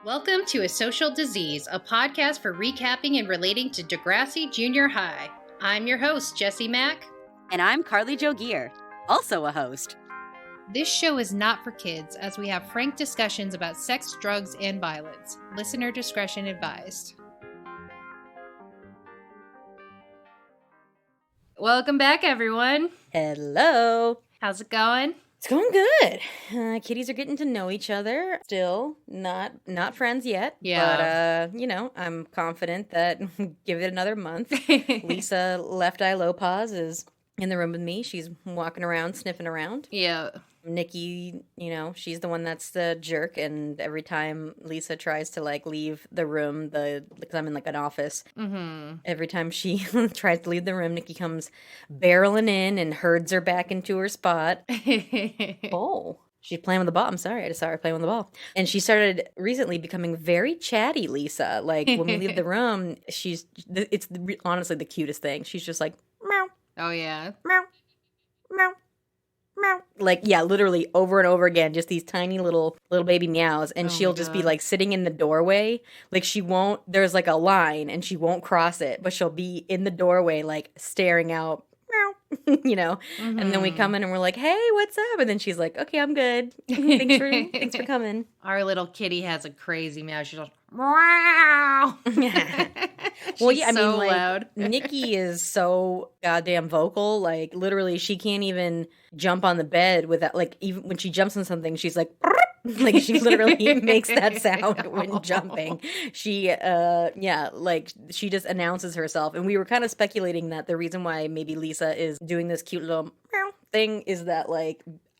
Welcome to A Social Disease, a podcast for recapping and relating to Degrassi Jr High. I'm your host, Jessie Mack. And I'm Carly Jo Gear, also a host. This show is not for kids, as we have frank discussions about sex, drugs, and violence. Listener discretion advised. Welcome back, everyone. Hello. How's it going? It's going good. Kitties are getting to know each other. Still not friends yet. Yeah. But, I'm confident that give it another month. Lisa Left Eye Low Paws is in the room with me. She's walking around, sniffing around. Yeah. Nikki, she's the one that's the jerk, and every time Lisa tries to leave the room, because I'm in an office, every time she tries to leave the room, Nikki comes barreling in and herds her back into her spot. Oh, she's playing with the ball. I'm sorry, I just saw her playing with the ball. And she started recently becoming very chatty, Lisa. When we leave the room, it's honestly the cutest thing. She's just like, meow. Oh, yeah. Meow, meow. Meow. Literally over and over again, just these tiny little baby meows, and she'll just be sitting in the doorway. There's a line and she won't cross it, but she'll be in the doorway staring out. Meow. And then we come in and we're like, hey, what's up? And then she's like, okay, I'm good. thanks for coming. Our little kitty has a crazy meow. She's like, wow. Well, yeah, loud. Nikki is so goddamn vocal. Literally, she can't even jump on the bed without, even when she jumps on something, she's like, she literally makes that sound when jumping. She, she just announces herself. And we were kind of speculating that the reason why maybe Lisa is doing this cute little meow thing is that,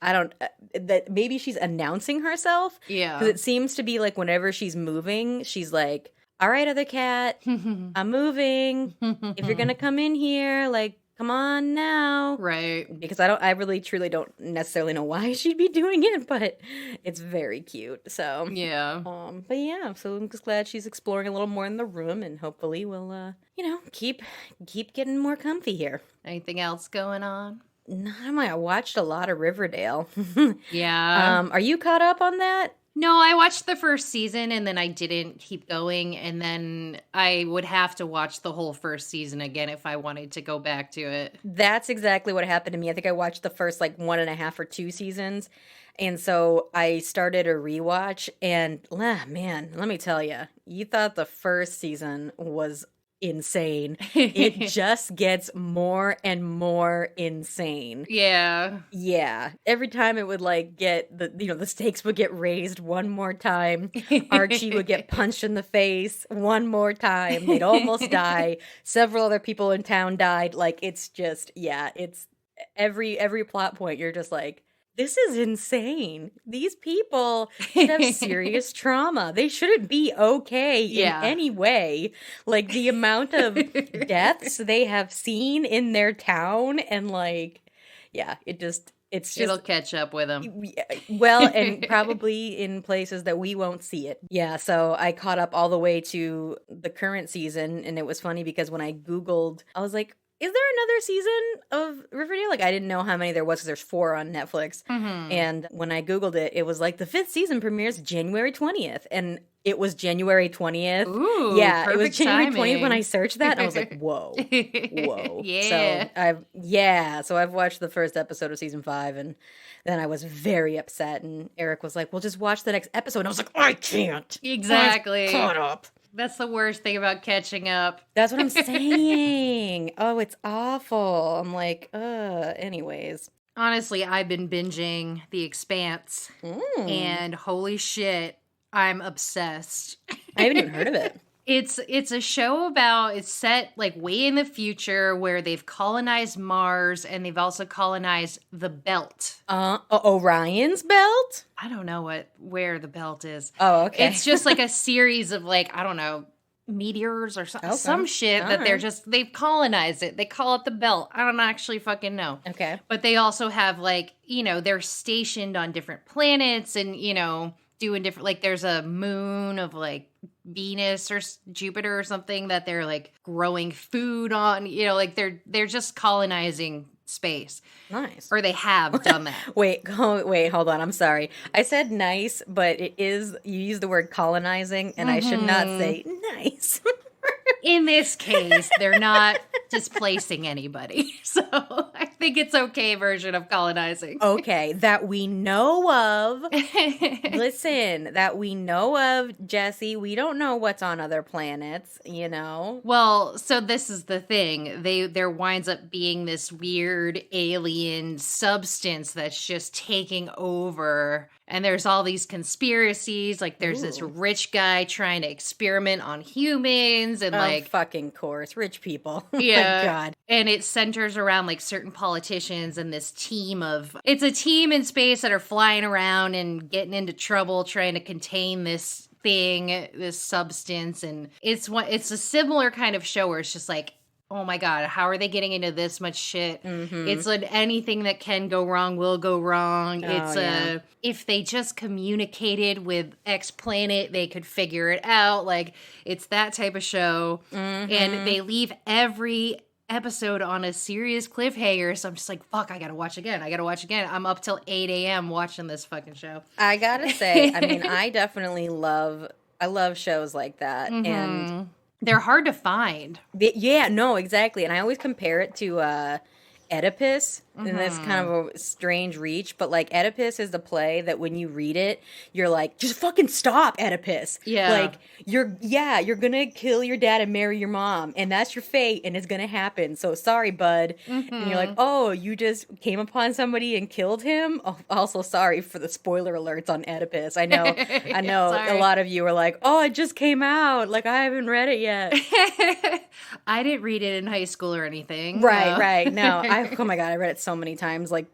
that maybe she's announcing herself. Yeah. Because it seems to be whenever she's moving, she's like, all right, other cat, I'm moving. If you're going to come in here, come on now. Right. Because I really truly don't necessarily know why she'd be doing it, but it's very cute. So, yeah. So I'm just glad she's exploring a little more in the room, and hopefully we'll, keep getting more comfy here. Anything else going on? I watched a lot of Riverdale. Yeah. Are you caught up on that? No, I watched the first season and then I didn't keep going, and then I would have to watch the whole first season again if I wanted to go back to it. That's exactly what happened to me. I think I watched the first 1.5 or 2 seasons, and so I started a rewatch, and man, let me tell you, you thought the first season was insane. It just gets more and more insane. Yeah. Every time it would get the stakes would get raised one more time. Archie would get punched in the face one more time. They'd almost die. Several other people in town died. It's just, it's every plot point. You're just this is insane. These people should have serious trauma. They shouldn't be okay in any way. The amount of deaths they have seen in their town, and it'll catch up with them. Well, and probably in places that we won't see it. Yeah, so I caught up all the way to the current season, and it was funny because when I Googled, I was like, is there another season of Riverdale? I didn't know how many there was because there's 4 on Netflix. And when I Googled it, it was the 5th season premieres January 20th. And it was January 20th. Ooh, yeah, it was January timing. 20th when I searched that. And I was like, whoa. Yeah. So I've watched the first episode of season 5, and then I was very upset. And Eric was like, well, just watch the next episode. And I was like, I can't. Exactly. I'm caught up. That's the worst thing about catching up. That's what I'm saying. Oh, it's awful. I'm like, anyways. Honestly, I've been binging The Expanse, and holy shit, I'm obsessed. I haven't even heard of it. It's a show it's set way in the future where they've colonized Mars and they've also colonized the belt. Orion's belt? I don't know where the belt is. Oh, okay. It's just a series of I don't know, meteors or some shit that they've colonized it. They call it the belt. I don't actually fucking know. Okay. But they also have they're stationed on different planets and, doing different, there's a moon of Venus or Jupiter or something that they're growing food on, they're just colonizing space. Nice. Or they have done that. Wait, hold on. I'm sorry. I said nice, but it is, you use the word colonizing, and I should not say nice. In this case, they're not displacing anybody. So I think it's okay version of colonizing. Okay, that we know of. Listen, that we know of, Jesse. We don't know what's on other planets, you know? Well, so this is the thing. There winds up being this weird alien substance that's just taking over. And there's all these conspiracies. Like there's this rich guy trying to experiment on humans and like fucking course, rich people. Yeah. My God. And it centers around like certain politicians and this team of, it's a team in space that are flying around and getting into trouble trying to contain this thing, this substance. And it's a similar kind of show where it's just like, oh my God, how are they getting into this much shit? Mm-hmm. It's like anything that can go wrong will go wrong. If they just communicated with X planet, they could figure it out. Like, it's that type of show. Mm-hmm. And they leave every episode on a serious cliffhanger. So I'm just like, fuck, I gotta watch again. I'm up till 8 a.m. watching this fucking show. I gotta say, I mean, I definitely love shows like that. Mm-hmm. And they're hard to find. yeah, no, exactly. And I always compare it to Oedipus, and that's kind of a strange reach, but like Oedipus is the play that when you read it, you're like, just fucking stop, Oedipus. Yeah. Like, you're gonna kill your dad and marry your mom, and that's your fate, and it's gonna happen. So sorry, bud. Mm-hmm. And you're like, oh, you just came upon somebody and killed him? Oh, also sorry for the spoiler alerts on Oedipus. I know a lot of you are like, oh, it just came out. Like, I haven't read it yet. I didn't read it in high school or anything. Right. No, oh my God, I read it so many times, like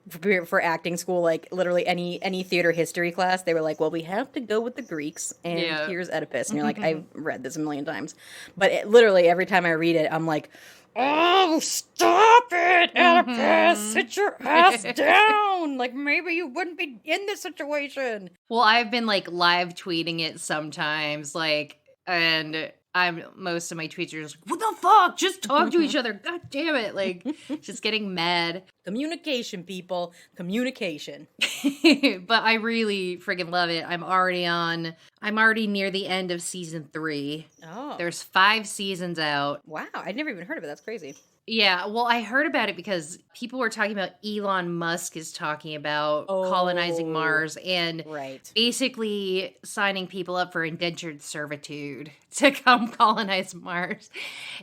for acting school, like literally any theater history class, they were like, well, we have to go with the Greeks, and here's Oedipus. And you're like, I've read this a million times. But literally every time I read it, I'm like, oh, stop it, Oedipus, sit your ass down. Like, maybe you wouldn't be in this situation. Well, I've been like live tweeting it sometimes, like, and most of my tweets are just like, what the fuck? Just talk to each other. God damn it. Like, just getting mad. Communication, people. Communication. But I really freaking love it. I'm already near the end of season 3. Oh. There's 5 seasons out. Wow. I'd never even heard of it. That's crazy. Yeah, well, I heard about it because people were talking about Elon Musk is talking about colonizing Mars and basically signing people up for indentured servitude to come colonize Mars.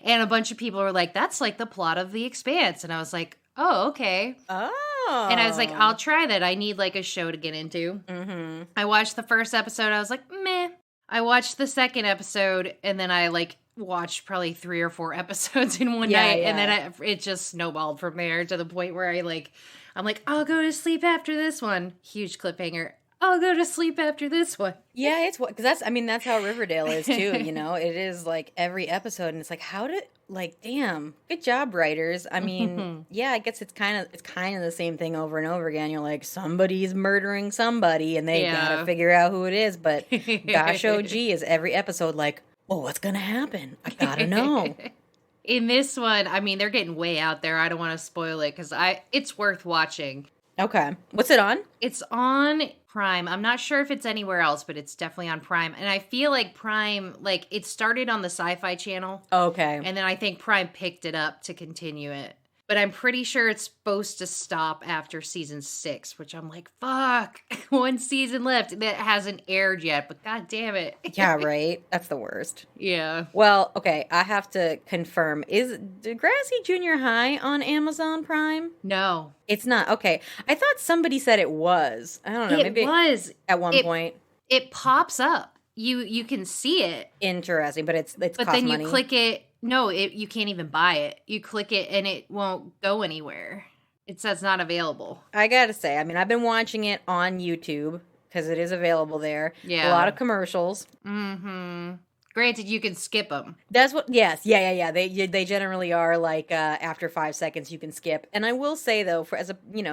And a bunch of people were like, that's like the plot of The Expanse. And I was like, oh, okay. Oh. And I was like, I'll try that. I need like a show to get into. Mm-hmm. I watched the first episode. I was like, meh. I watched the second episode and then I like watched probably 3 or 4 episodes in one night, and then it just snowballed from there to the point where I'm like, I'll go to sleep after this one. Huge cliffhanger. I'll go to sleep after this one. Yeah, it's because that's how Riverdale is too. You know, it is like every episode, and it's like, damn, good job, writers. I mean, yeah, I guess it's kind of the same thing over and over again. You're like, somebody's murdering somebody, and they gotta figure out who it is. But gosh, OG is every episode like, oh, what's gonna happen? I gotta know. In this one, I mean, they're getting way out there. I don't want to spoil it because it's worth watching. Okay. What's it on? It's on Prime. I'm not sure if it's anywhere else, but it's definitely on Prime. And I feel like Prime, like, it started on the Sci-Fi Channel. Okay. And then I think Prime picked it up to continue it. But I'm pretty sure it's supposed to stop after season 6, which I'm like, fuck, 1 season left that hasn't aired yet, but god damn it. Yeah, right? That's the worst. Yeah. Well, okay, I have to confirm. Is Degrassi Jr High on Amazon Prime? No. It's not. Okay. I thought somebody said it was. I don't know. Maybe it was. At one point. It pops up. You can see it. Interesting, but it's but cost then money. You click it. No, you can't even buy it. You click it and it won't go anywhere. It says not available. I gotta say, I mean, I've been watching it on YouTube because it is available there. Yeah. A lot of commercials. Mm-hmm. Granted, you can skip them. That's what, yes. Yeah. They generally are like after 5 seconds you can skip. And I will say though,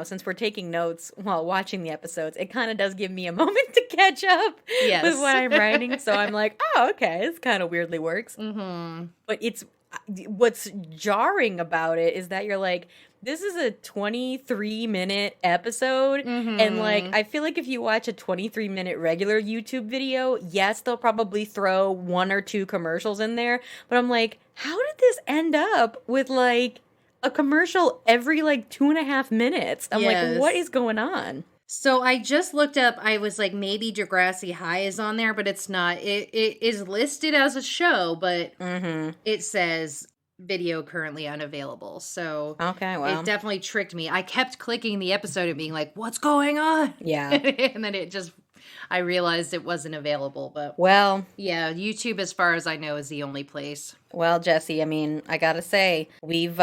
since we're taking notes while watching the episodes, it kind of does give me a moment to catch up with what I'm writing. So I'm like, oh, okay, this kind of weirdly works. Mm-hmm. But what's jarring about it is that you're like, this is a 23-minute episode. And like, I feel like if you watch a 23-minute regular YouTube video, yes, they'll probably throw 1 or 2 commercials in there. But I'm like, how did this end up with like a commercial every like 2.5 minutes? I'm like, what is going on? So I just looked up, I was like, maybe Degrassi High is on there, but it's not. It is listed as a show, but it says video currently unavailable. So okay, well, it definitely tricked me. I kept clicking the episode and being like, what's going on? Yeah. And then I realized it wasn't available. But well, yeah, YouTube, as far as I know, is the only place. Well, Jesse, I mean, I gotta say, we've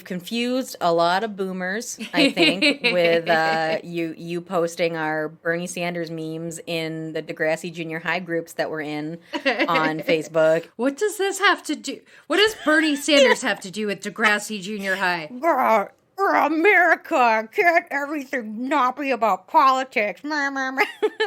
confused a lot of boomers, I think, with you posting our Bernie Sanders memes in the Degrassi Jr High groups that we're in on Facebook. What does this have to do? What does Bernie Sanders have to do with Degrassi Jr High? America, can't everything not be about politics? I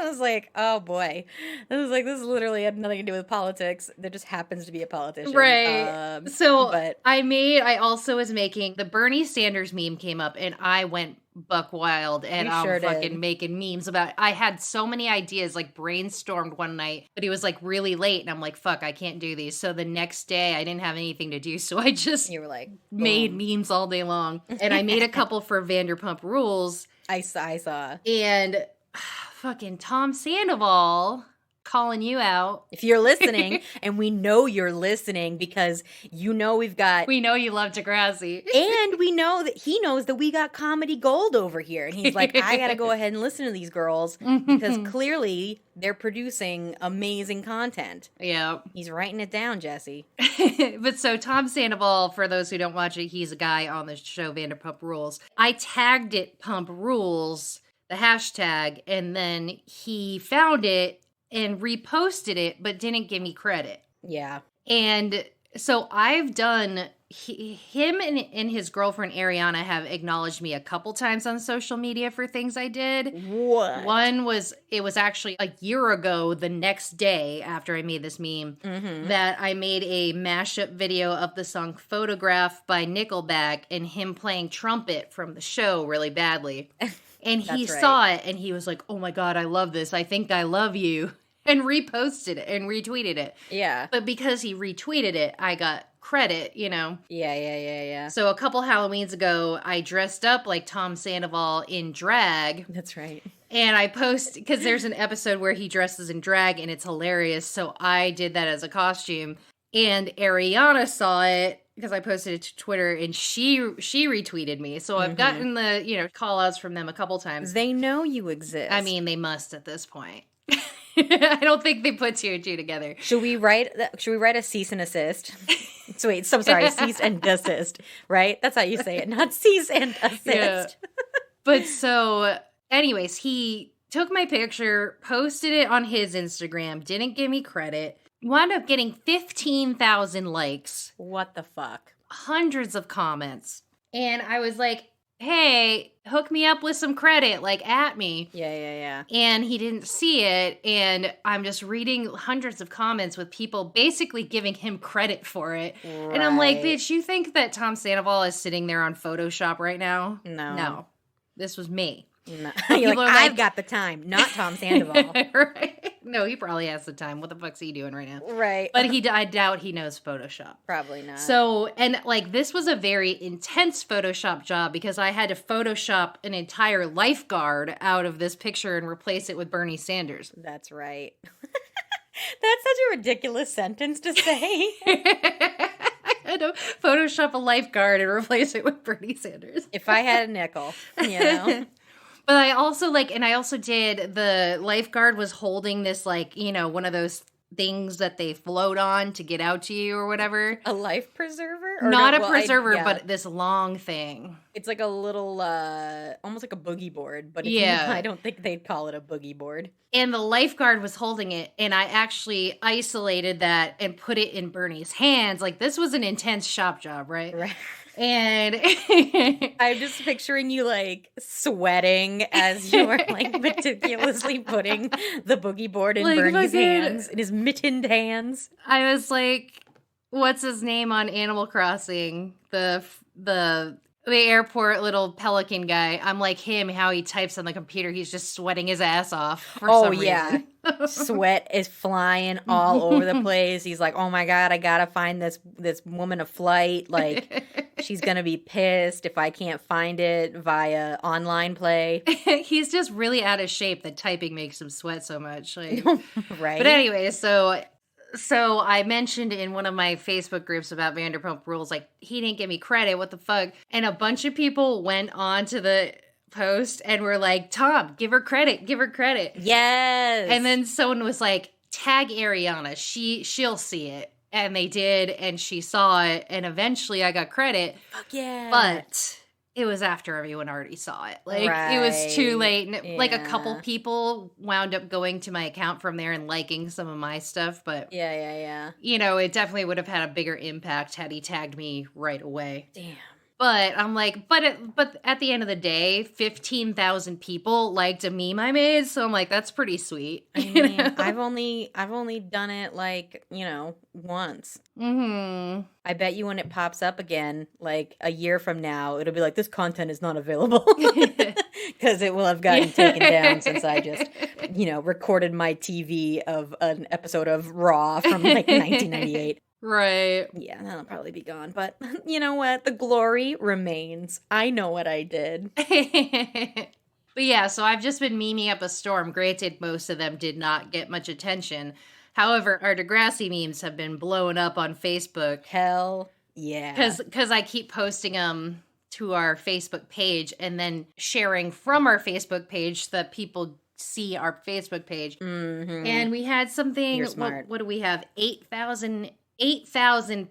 was like, oh boy. This literally had nothing to do with politics. There just happens to be a politician. Right. I also was making, the Bernie Sanders meme came up and I went buck wild and I'm fucking making memes about it. I had so many ideas, like brainstormed one night, but it was like really late and I'm like, fuck, I can't do these. So the next day I didn't have anything to do. So I just made memes all day long. And I made a couple for Vanderpump Rules. I saw. And fucking Tom Sandoval calling you out. If you're listening, and we know you're listening because we know you love Degrassi. And we know that he knows that we got comedy gold over here. And he's like, I gotta go ahead and listen to these girls because clearly they're producing amazing content. Yeah. He's writing it down, Jesse. But so Tom Sandoval, for those who don't watch it, he's a guy on the show Vanderpump Rules. I tagged it Pump Rules, the hashtag, and then he found it and reposted it, but didn't give me credit. Yeah. And so I've done, him and his girlfriend Ariana have acknowledged me a couple times on social media for things I did. What? One was, it was actually a year ago, the next day after I made this meme, that I made a mashup video of the song Photograph by Nickelback and him playing trumpet from the show really badly. And he saw it, and he was like, oh my God, I love this. I think I love you. And reposted it and retweeted it. Yeah. But because he retweeted it, I got credit, you know? Yeah. So a couple Halloweens ago, I dressed up like Tom Sandoval in drag. That's right. And I because there's an episode where he dresses in drag, and it's hilarious. So I did that as a costume. And Ariana saw it, because I posted it to Twitter, and she retweeted me. So I've gotten the, call outs from them a couple times. They know you exist. I mean, they must at this point. I don't think they put 2 and 2 together. Should we write a cease and assist? Cease and desist, right? That's how you say it, not cease and assist. Yeah. But so, anyways, he took my picture, posted it on his Instagram, didn't give me credit. Wound up getting 15,000 likes. What the fuck? Hundreds of comments. And I was like, hey, hook me up with some credit, like at me. Yeah. And he didn't see it. And I'm just reading hundreds of comments with people basically giving him credit for it. Right. And I'm like, bitch, you think that Tom Sandoval is sitting there on Photoshop right now? No. This was me. No. You're like, I've got the time, not Tom Sandoval. Right? No, he probably has the time. What the fuck's he doing right now? Right. But I doubt he knows Photoshop. Probably not. So, and like this was a very intense Photoshop job because I had to Photoshop an entire lifeguard out of this picture and replace it with Bernie Sanders. That's right. That's such a ridiculous sentence to say. I had to Photoshop a lifeguard and replace it with Bernie Sanders. If I had a nickel, But I also did, the lifeguard was holding this one of those things that they float on to get out to you or whatever. A life preserver? Not a preserver, but this long thing. It's like a little, almost like a boogie board, but I don't think they'd call it a boogie board. And the lifeguard was holding it, and I actually isolated that and put it in Bernie's hands. Like, this was an intense shop job, right? Right. And I'm just picturing you sweating as you are meticulously putting the boogie board in Bernie's hands, in his mittened hands. I was like, what's his name on Animal Crossing? The The airport little pelican guy. I'm like him, how he types on the computer. He's just sweating his ass off for some reason. Sweat is flying all over the place. He's like, oh my God, I gotta find this woman a flight. Like, she's gonna be pissed if I can't find it via online play. He's just really out of shape that typing makes him sweat so much. Like, right. But anyway, so I mentioned in one of my Facebook groups about Vanderpump Rules, like, he didn't give me credit. What the fuck? And a bunch of people went on to the post and were like, Tom, give her credit. Give her credit. Yes. And then someone was like, tag Ariana. She'll see it. And they did. And she saw it. And eventually I got credit. Fuck yeah. But it was after everyone already saw it. Like, It was too late. And like, a couple people wound up going to my account from there and liking some of my stuff. But yeah. You know, it definitely would have had a bigger impact had he tagged me right away. Damn. But I'm like, but at the end of the day, 15,000 people liked a meme I made, so I'm like, that's pretty sweet. I mean, I've only done it like, once. Mm-hmm. I bet you when it pops up again, like a year from now, it'll be like, this content is not available. Because it will have gotten taken down since I just, recorded my TV of an episode of Raw from like 1998. Right. Yeah, that'll probably be gone. But you know what? The glory remains. I know what I did. But yeah, so I've just been memeing up a storm. Granted, most of them did not get much attention. However, our Degrassi memes have been blowing up on Facebook. Hell yeah. Because I keep posting them to our Facebook page and then sharing from our Facebook page so that people see our Facebook page. Mm-hmm. And we had something. You're smart. What do we have? 8,000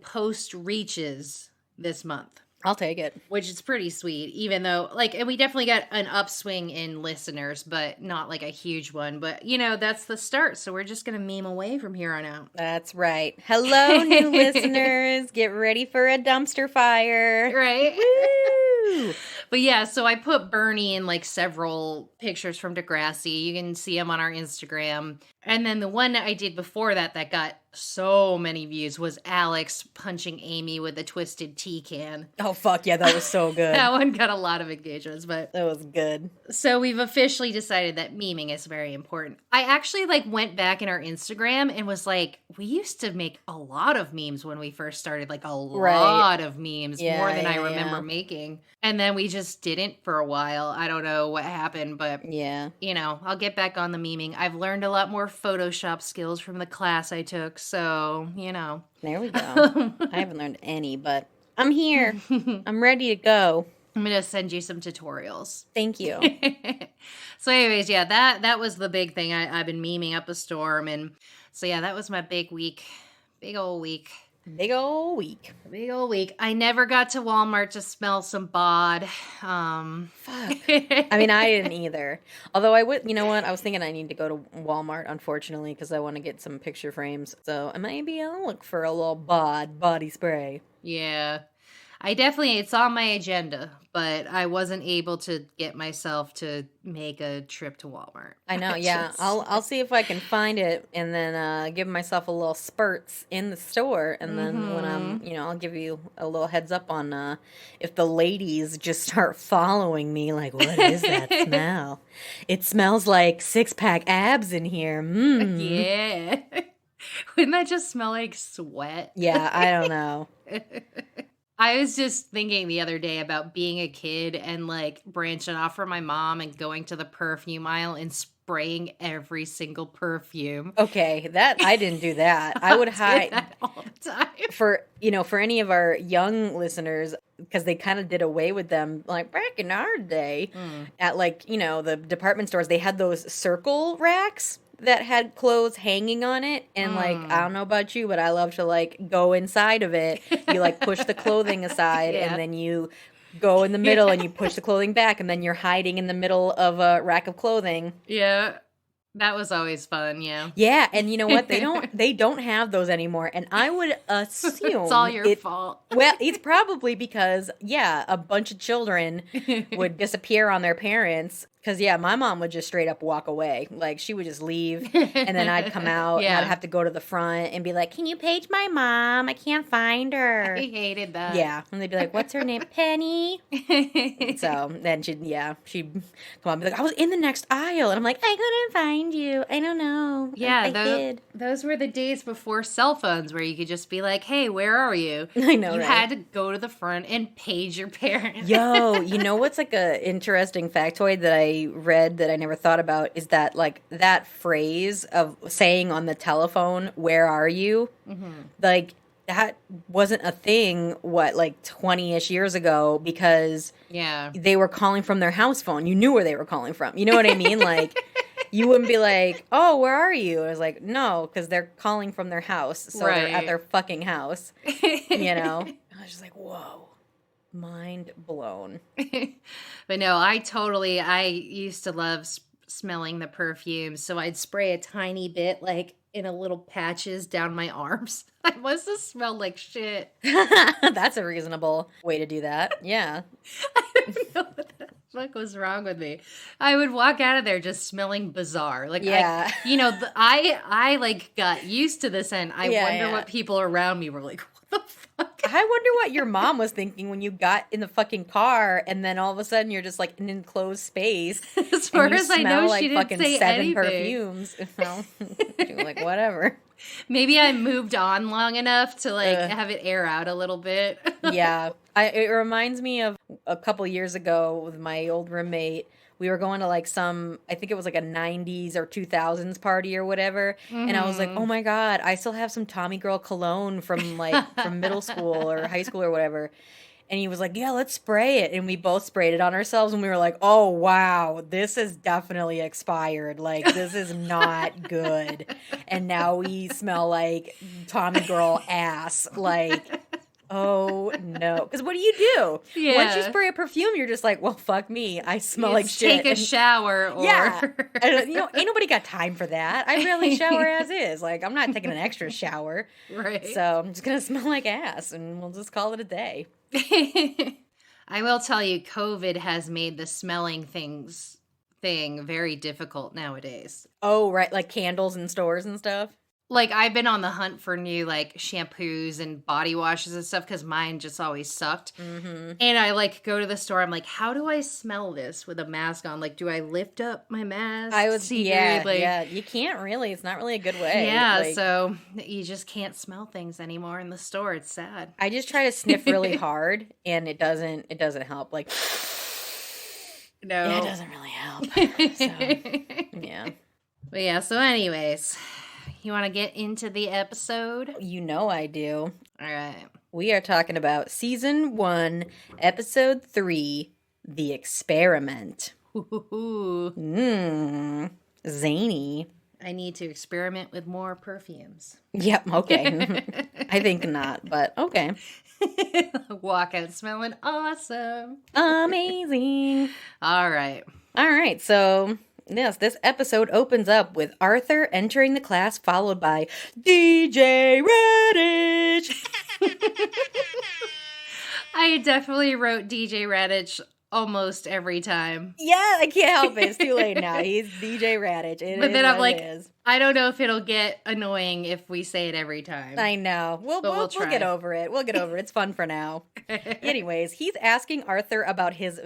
post reaches this month. I'll take it. Which is pretty sweet, even though, and we definitely got an upswing in listeners, but not like a huge one. But, that's the start, so we're just going to meme away from here on out. That's right. Hello, new listeners. Get ready for a dumpster fire. Right? Woo! But yeah, so I put Bernie in several pictures from Degrassi. You can see them on our Instagram. And then the one that I did before that got so many views was Alex punching Amy with a twisted tea can. Oh, fuck yeah, that was so good. That one got a lot of engagements, but that was good. So we've officially decided that memeing is very important. I actually went back in our Instagram and was like, we used to make a lot of memes when we first started, lot of memes, more than I remember making. And then we just didn't for a while. I don't know what happened, but I'll get back on the memeing. I've learned a lot more Photoshop skills from the class I took, so, There we go. I haven't learned any, but I'm here. I'm ready to go. I'm going to send you some tutorials. Thank you. So anyways, yeah, that was the big thing. I've been memeing up a storm, and so yeah, that was my big week. Big old week. Big old week. Big old week. I never got to Walmart to smell some bod. Fuck. I mean, I didn't either. Although I would, you know what? I was thinking I need to go to Walmart, unfortunately, because I want to get some picture frames. So maybe I'll look for a little body spray. Yeah. It's on my agenda, but I wasn't able to get myself to make a trip to Walmart. I know, yeah. I'll see if I can find it and then give myself a little spurts in the store. And then when I'm, I'll give you a little heads up on if the ladies just start following me, like, what is that smell? It smells like 6-pack abs in here. Yeah. Wouldn't that just smell like sweat? Yeah, I don't know. I was just thinking the other day about being a kid and branching off from my mom and going to the perfume aisle and spraying every single perfume. Okay, that I didn't do that. I would hide that all the time. For any of our young listeners, because they kind of did away with them back in our day at the department stores. They had those circle racks that had clothes hanging on it, and I don't know about you, but I love to go inside of it. You push the clothing aside, and then you go in the middle and you push the clothing back, and then you're hiding in the middle of a rack of clothing. Yeah. That was always fun, yeah. Yeah, and you know what? They don't have those anymore, and I would assume it's all your fault. Well, it's probably because a bunch of children would disappear on their parents Because, yeah, my mom would just straight up walk away. Like, she would just leave, and then I'd come out, and I'd have to go to the front and be like, can you page my mom? I can't find her. I hated that. Yeah. And they'd be like, what's her name? Penny? So then she'd come on and be like, I was in the next aisle. And I'm like, I couldn't find you. I don't know. Yeah, I hid. Those were the days before cell phones where you could just be like, hey, where are you? I know, You right? had to go to the front and page your parents. Yo, you know what's like a interesting factoid that I read that I never thought about is that like that phrase of saying on the telephone, where are you? Mm-hmm. Like that wasn't a thing, like 20-ish years ago because they were calling from their house phone. You knew where they were calling from. You know what I mean? Like you wouldn't be like, oh, where are you? I was like, no, because they're calling from their house. So they're at their fucking house. You know? I was just like, whoa. Mind blown. But no, I used to love smelling the perfume, so I'd spray a tiny bit like in a little patches down my arms. I must have smelled like shit. That's a reasonable way to do that. Yeah. I don't know what the fuck was wrong with me. I would walk out of there just smelling bizarre. Like, yeah. I like got used to this, and I wonder what people around me were like, what the fuck? I wonder what your mom was thinking when you got in the fucking car and then all of a sudden you're just like in an enclosed space. As far as I know, like she didn't fucking say 7 anything. Perfumes. Well, you're like, whatever. Maybe I moved on long enough to like have it air out a little bit. Yeah. It reminds me of a couple years ago with my old roommate. We were going to like I think it was like a 90s or 2000s party or whatever. Mm-hmm. And I was like, oh my God, I still have some Tommy Girl cologne from middle school or high school or whatever. And he was like, yeah, let's spray it. And we both sprayed it on ourselves. And we were like, oh, wow, this is definitely expired. Like, this is not good. And now we smell like Tommy Girl ass. Like, oh, no. Because what do? Yeah. Once you spray a perfume, you're just like, well, fuck me. I smell like shit. Take a shower. Or... Yeah. And, ain't nobody got time for that. I barely shower as is. Like, I'm not taking an extra shower. Right. So I'm just going to smell like ass, and we'll just call it a day. I will tell you, COVID has made the smelling thing very difficult nowadays. Oh, right. Like candles in stores and stuff? Like, I've been on the hunt for new, like, shampoos and body washes and stuff because mine just always sucked. Mm-hmm. And I, like, go to the store. I'm like, how do I smell this with a mask on? Like, do I lift up my mask? Yeah. You can't really. It's not really a good way. Yeah, so you just can't smell things anymore in the store. It's sad. I just try to sniff really hard, and it doesn't help. Like, no. It doesn't really help. So, yeah. But yeah, so anyways... You want to get into the episode? You know I do. All right. We are talking about Season 1, Episode 3, The Experiment. Zany. I need to experiment with more perfumes. Yep, okay. I think not, but okay. Walk out smelling awesome. Amazing. All right. So... Yes, this episode opens up with Arthur entering the class, followed by DJ Radich. I definitely wrote DJ Radich almost every time. Yeah, I can't help it. It's too late now. He's DJ Radich. But then I'm like, I don't know if it'll get annoying if we say it every time. I know. We'll get over it. We'll get over it. It's fun for now. Anyways, he's asking Arthur about his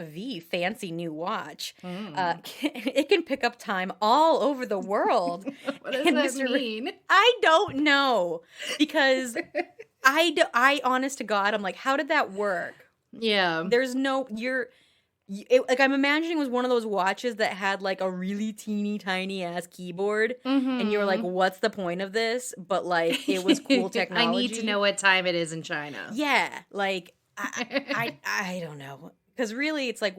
fancy new watch. It can pick up time all over the world. What does that mean? I don't know. Because I honest to God, I'm like, how did that work? Yeah. There's no, I'm imagining it was one of those watches that had like a really teeny tiny ass keyboard, and you were like, what's the point of this? But like, it was cool technology. I need to know what time it is in China. Yeah. Like, I don't know. Because really, it's like,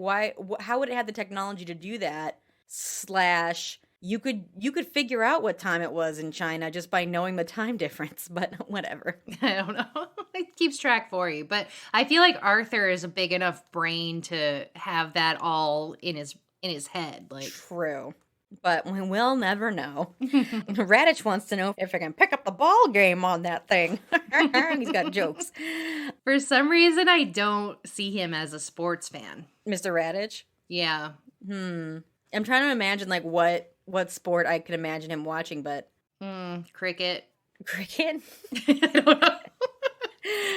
how would it have the technology to do that? / you could figure out what time it was in China just by knowing the time difference, but whatever. I don't know. It keeps track for you. But I feel like Arthur is a big enough brain to have that all in his head. Like, true. But we'll never know. Radich wants to know if I can pick up the ball game on that thing. He's got jokes. For some reason, I don't see him as a sports fan. Mr. Radich? Yeah. I'm trying to imagine like what sport I could imagine him watching, but Cricket. cricket? I don't know.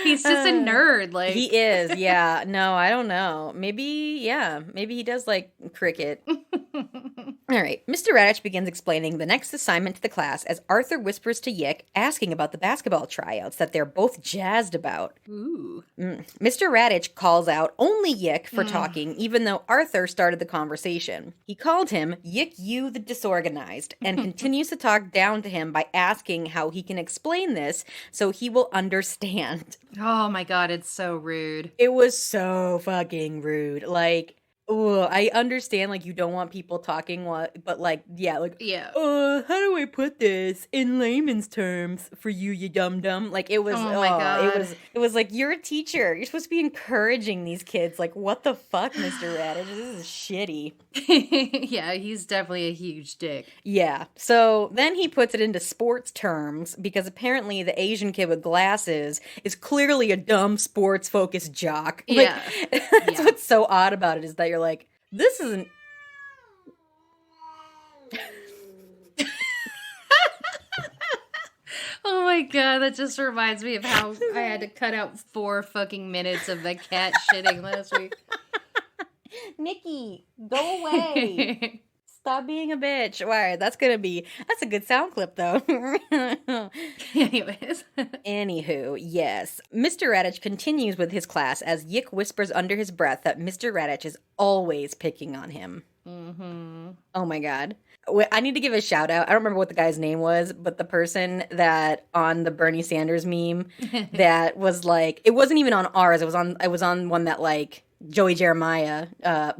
He's just a nerd. Like He is, yeah. No, I don't know. Maybe he does like cricket. All right. Mr. Radich begins explaining the next assignment to the class as Arthur whispers to Yick, asking about the basketball tryouts that they're both jazzed about. Ooh. Mr. Radich calls out only Yick for talking, even though Arthur started the conversation. He called him Yick you the disorganized and continues to talk down to him by asking how he can explain this so he will understand. Oh my god, it's so rude. It was so fucking rude. Like, I understand, like, you don't want people talking, but, like, yeah. How do I put this in layman's terms for you, you dum-dum? Like, it was, my God. It was like, you're a teacher. You're supposed to be encouraging these kids. Like, what the fuck, Mr. Radich? This is shitty. Yeah, he's definitely a huge dick. Yeah. So then he puts it into sports terms because apparently the Asian kid with glasses is clearly a dumb sports-focused jock. Like, Yeah. that's what's so odd about it is that you're like, this isn't... Oh my god, that just reminds me of how I had to cut out 4 fucking minutes of the cat shitting last week. Nikki, go away. Stop being a bitch. All right, that's a good sound clip, though. Anyways. Anywho, yes. Mr. Radich continues with his class as Yick whispers under his breath that Mr. Radich is always picking on him. Mm-hmm. Oh my god. I need to give a shout out. I don't remember what the guy's name was, but the person that on the Bernie Sanders meme that was like, it wasn't even on ours. It was on one that like Joey Jeremiah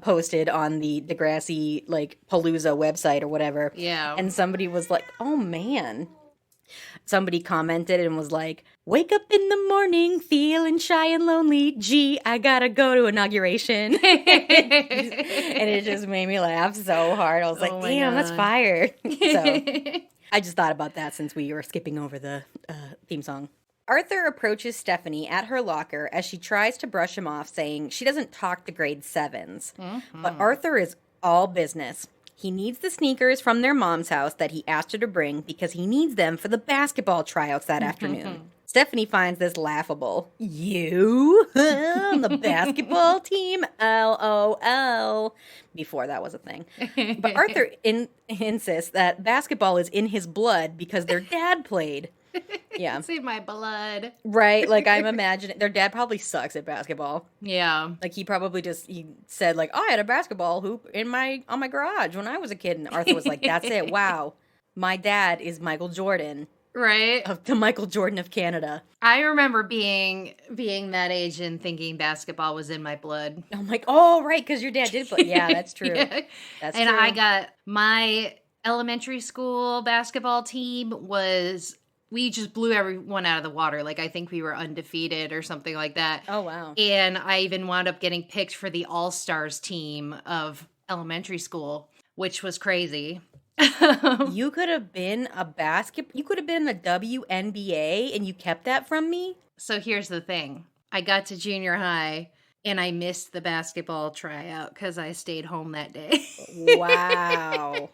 posted on the Degrassi like Palooza website or whatever. Yeah. And somebody was like, "Oh man." Somebody commented and was like, "Wake up in the morning feeling shy and lonely. Gee, I gotta go to inauguration." And it just made me laugh so hard. I was like, damn, that's fire. So I just thought about that since we were skipping over the theme song. Arthur approaches Stephanie at her locker as she tries to brush him off, saying she doesn't talk to grade 7s. Mm-hmm. But Arthur is all business. He needs the sneakers from their mom's house that he asked her to bring because he needs them for the basketball tryouts that afternoon. Stephanie finds this laughable. You? On the basketball team? LOL. Before that was a thing. But Arthur insists that basketball is in his blood because their dad played. Yeah. It's in my blood. Right. Like, I'm imagining their dad probably sucks at basketball. Yeah. Like, he said, like, oh, I had a basketball hoop on my garage when I was a kid. And Arthur was like, that's it. Wow. My dad is Michael Jordan. Right. The Michael Jordan of Canada. I remember being that age and thinking basketball was in my blood. I'm like, oh, right, because your dad did play. Yeah, that's true. Yeah. That's and true. I got my elementary school basketball team we just blew everyone out of the water. Like, I think we were undefeated or something like that. Oh, wow. And I even wound up getting picked for the All-Stars team of elementary school, which was crazy. You could have been you could have been the WNBA and you kept that from me? So here's the thing. I got to junior high and I missed the basketball tryout because I stayed home that day. Wow.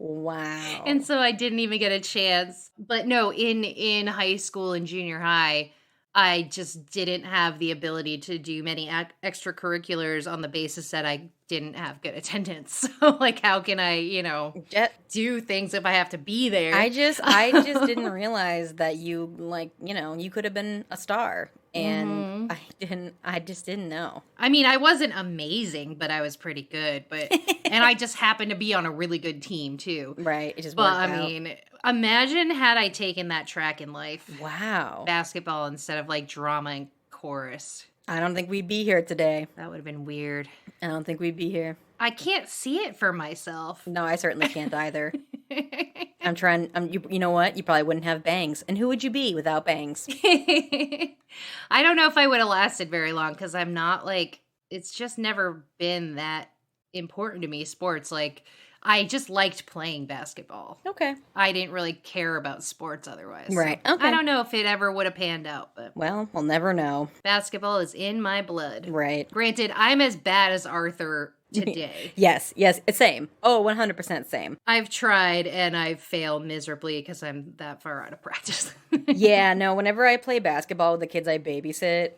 Wow. And so I didn't even get a chance. But no, in high school and junior high, I just didn't have the ability to do many extracurriculars on the basis that I didn't have good attendance. So, like, how can I, do things if I have to be there? I just didn't realize that you, like, you could have been a star. And I just didn't know. I mean, I wasn't amazing, but I was pretty good. And I just happened to be on a really good team, too. Right. It just worked out. I mean, imagine had I taken that track in life. Wow. Basketball instead of, like, drama and chorus. I don't think we'd be here today. That would have been weird. I don't think we'd be here. I can't see it for myself. No, I certainly can't either. I'm trying. You know what? You probably wouldn't have bangs. And who would you be without bangs? I don't know if I would have lasted very long because I'm not like, it's just never been that important to me, sports. Like, I just liked playing basketball. Okay. I didn't really care about sports otherwise. Right. So okay. I don't know if it ever would have panned out, but. Well, we'll never know. Basketball is in my blood. Right. Granted, I'm as bad as Arthur today. Yes, it's same. Oh, 100% same. I've tried and I've failed miserably because I'm that far out of practice. Yeah, no, whenever I play basketball with the kids I babysit,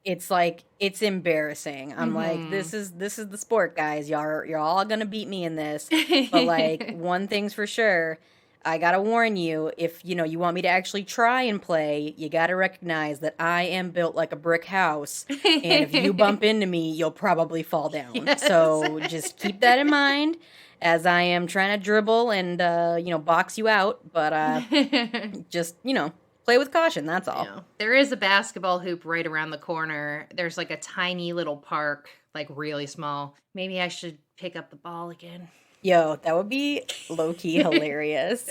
it's like, it's embarrassing. I'm like, this is the sport, guys. You're all gonna beat me in this. But like, one thing's for sure, I gotta warn you, if you want me to actually try and play, you gotta recognize that I am built like a brick house, and if you bump into me, you'll probably fall down. Yes. So just keep that in mind as I am trying to dribble and box you out, but just play with caution, that's all. Yeah. There is a basketball hoop right around the corner. There's like a tiny little park, like really small. Maybe I should pick up the ball again. Yo, that would be low-key hilarious.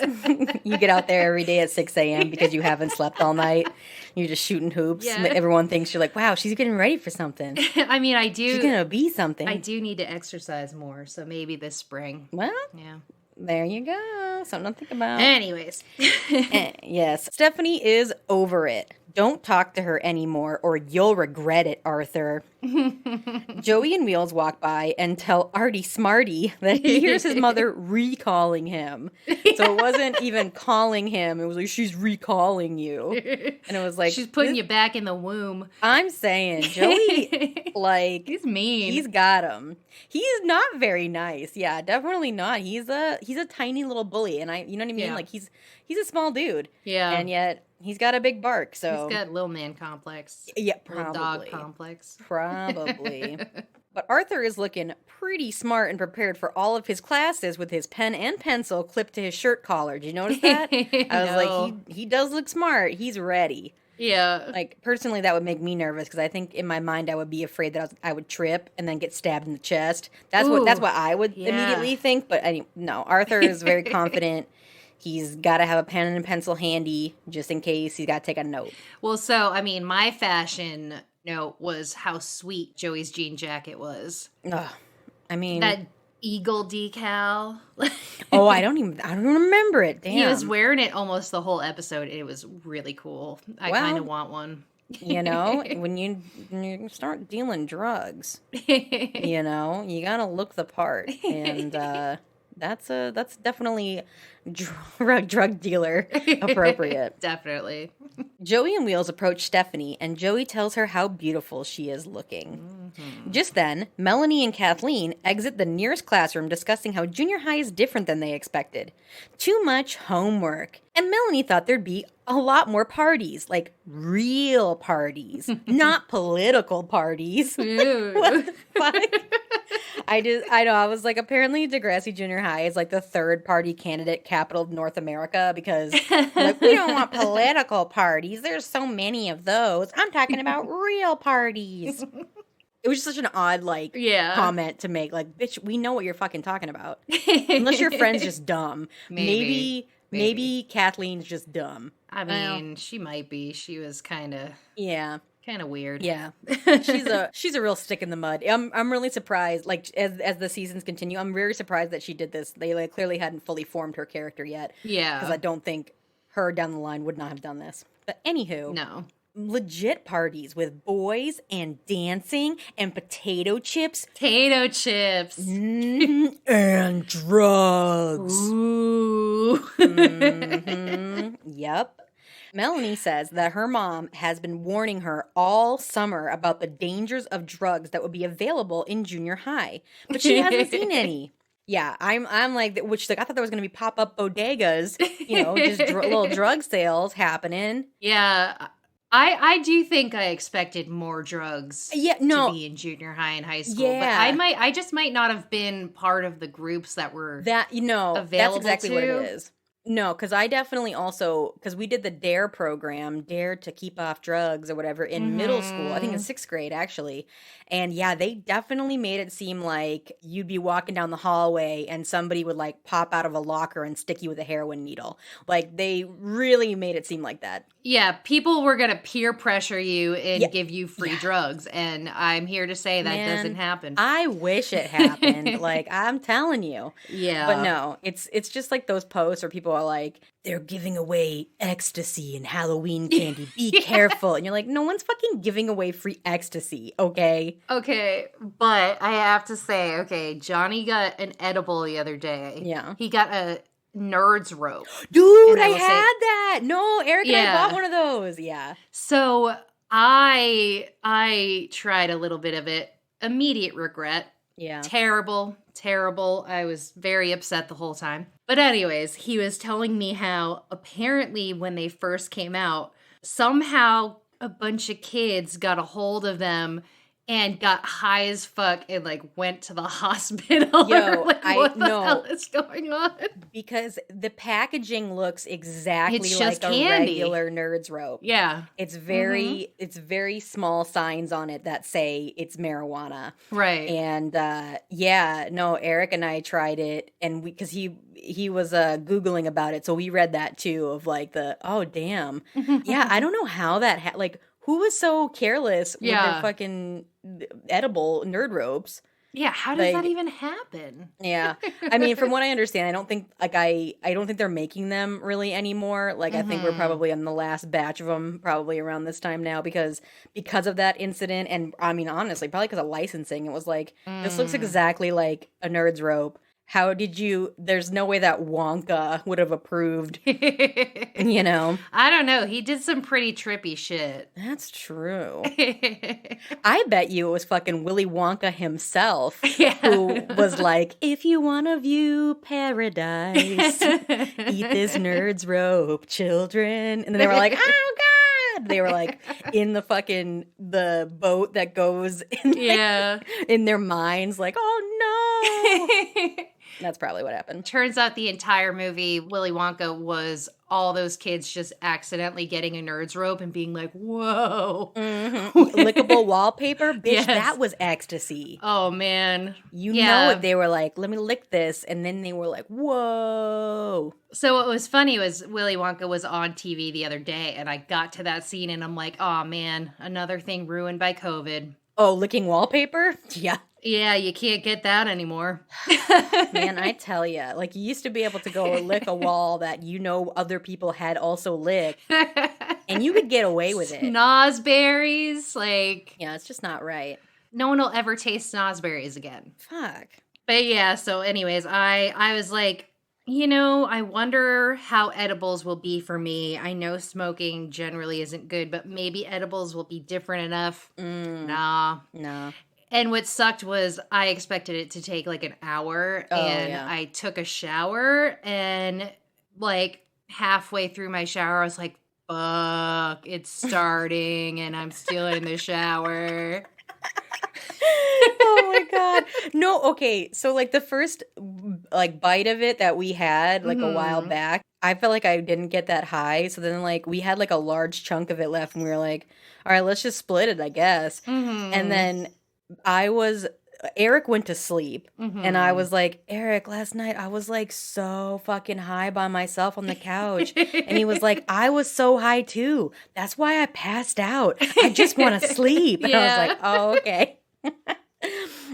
You get out there every day at 6 a.m. because you haven't slept all night. You're just shooting hoops. Yeah. Everyone thinks you're like, wow, she's getting ready for something. I mean, I do. She's going to be something. I do need to exercise more, so maybe this spring. Well, Yeah. there you go. Something to think about. Anyways. Yes. Stephanie is over it. Don't talk to her anymore or you'll regret it, Arthur. Joey and Wheels walk by and tell Artie Smarty that he hears his mother recalling him. So it wasn't even calling him. It was like, she's recalling you. And it was like, she's putting you back in the womb. I'm saying, Joey, like, He's mean. he's got him. He's not very nice. Yeah, definitely not. He's a tiny little bully. And you know what I mean? Yeah. Like, he's a small dude. Yeah. And yet, he's got a big bark, so... He's got little man complex. Yeah, Little probably. dog complex. Probably. But Arthur is looking pretty smart and prepared for all of his classes with his pen and pencil clipped to his shirt collar. Did you notice that? I was No. like, he does look smart. He's ready. Yeah. Like, personally, that would make me nervous because I think in my mind I would be afraid that I would trip and then get stabbed in the chest. That's Ooh, what I would yeah. immediately think. But no, Arthur is very confident. He's got to have a pen and pencil handy just in case he's got to take a note. Well, so, I mean, my fashion note was how sweet Joey's jean jacket was. Ugh, I mean... That eagle decal. Oh, I don't even remember it. Damn. He was wearing it almost the whole episode. It was really cool. I kind of want one. When you start dealing drugs, you gotta look the part, and that's definitely drug dealer appropriate. Definitely. Joey and Wheels approach Stephanie, and Joey tells her how beautiful she is looking. Mm-hmm. Just then, Melanie and Kathleen exit the nearest classroom discussing how junior high is different than they expected. Too much homework. And Melanie thought there'd be a lot more parties, like real parties, not political parties. What the fuck? I know, I was like, apparently Degrassi Jr High is like the third party candidate capital of North America because like, we don't want political parties. There's so many of those. I'm talking about real parties. It was just such an odd, comment to make. Like, bitch, we know what you're fucking talking about. Unless your friend's just dumb. Maybe Kathleen's just dumb. I mean, she might be. She was kind of weird. Yeah, she's a real stick in the mud. I'm really surprised. Like as the seasons continue, I'm very surprised that she did this. They clearly hadn't fully formed her character yet. Yeah, because I don't think her down the line would not have done this. But anywho, no. Legit parties with boys and dancing and potato chips. Potato chips. And drugs. Ooh. Yep. Melanie says that her mom has been warning her all summer about the dangers of drugs that would be available in junior high, but she hasn't seen any. Yeah, I'm like, which like I thought there was going to be pop-up bodegas, just little drug sales happening. Yeah. I do think I expected more drugs to be in junior high and high school. Yeah. But I just might not have been part of the groups that were available that's exactly to. what it is. No, because I definitely also, because we did the DARE program, Dare to Keep Off Drugs or whatever, in middle school. I think in 6th grade, actually. And yeah, they definitely made it seem like you'd be walking down the hallway and somebody would like pop out of a locker and stick you with a heroin needle. Like, they really made it seem like that. Yeah, people were going to peer pressure you and give you free drugs. And I'm here to say that doesn't happen. I wish it happened. Like, I'm telling you. Yeah. But no, it's just like those posts where people are like, they're giving away ecstasy and Halloween candy. Be careful. And you're like, no one's fucking giving away free ecstasy, okay? Okay, but I have to say, okay, Johnny got an edible the other day. Yeah. He got a nerd's rope. Dude, I had that. No, Eric and I bought one of those. Yeah. So I tried a little bit of it. Immediate regret. Yeah. Terrible. I was very upset the whole time. But anyways, he was telling me how apparently when they first came out, somehow a bunch of kids got a hold of them and got high as fuck and like went to the hospital. Yo, like, what the hell is going on? Because the packaging looks exactly like a candy. regular Nerds rope. Yeah. It's very small signs on it that say it's marijuana. Right. And Eric and I tried it, and because he was Googling about it, so we read that too of like oh damn. Yeah, I don't know how that like who was so careless with their fucking edible nerd ropes. Yeah, how does that even happen? Yeah. I mean, from what I understand, I don't think I don't think they're making them really anymore. Like I think we're probably on the last batch of them probably around this time now because of that incident, and I mean honestly, probably because of licensing. It was like this looks exactly like a nerd's rope. How did you, there's no way that Wonka would have approved, you know? I don't know. He did some pretty trippy shit. That's true. I bet you it was fucking Willy Wonka himself who was like, if you want to view paradise, eat this nerd's rope, children. And then they were like, oh God. They were like in the boat that goes in their minds, like, oh no. That's probably what happened. Turns out the entire movie, Willy Wonka, was all those kids just accidentally getting a nerd's rope and being like, whoa. Lickable wallpaper? Bitch, that was ecstasy. Oh, man. You know it. They were like, let me lick this. And then they were like, whoa. So what was funny was Willy Wonka was on TV the other day, and I got to that scene, and I'm like, oh, man, another thing ruined by COVID. Oh, licking wallpaper? Yeah. Yeah, you can't get that anymore. Man, I tell you, like you used to be able to go lick a wall that other people had also licked, and you could get away with it. Snozberries, like... Yeah, it's just not right. No one will ever taste snozberries again. Fuck. But yeah, so anyways, I was like, I wonder how edibles will be for me. I know smoking generally isn't good, but maybe edibles will be different enough. Nah. And what sucked was I expected it to take like an hour, I took a shower, and like halfway through my shower, I was like, fuck, it's starting, and I'm still in the shower. Oh my God. No, okay. So like the first like bite of it that we had like a while back, I felt like I didn't get that high. So then like we had like a large chunk of it left, and we were like, all right, let's just split it, I guess. And then Eric went to sleep, and I was like, Eric, last night I was like so fucking high by myself on the couch. And he was like, I was so high too. That's why I passed out. I just want to sleep. And I was like, oh, okay.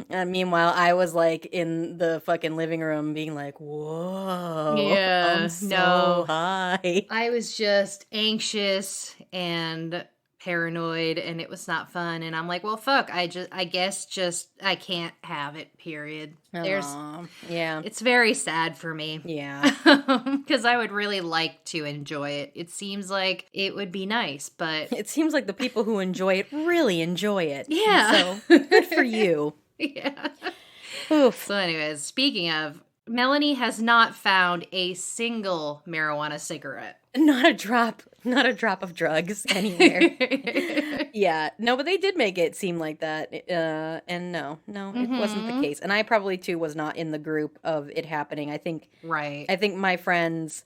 And meanwhile, I was like in the fucking living room being like, whoa, I'm so high. I was just anxious and paranoid, and it was not fun, and I'm like, well, fuck, I guess I can't have it, period. It's very sad for me, because I would really like to enjoy it. It seems like it would be nice, but it seems like the people who enjoy it really enjoy it. So good for you. Oof. So anyways, speaking of, Melanie has not found a single marijuana cigarette. Not a drop of drugs anywhere. No, but they did make it seem like that. And no, it wasn't the case. And I probably too was not in the group of it happening. I think my friends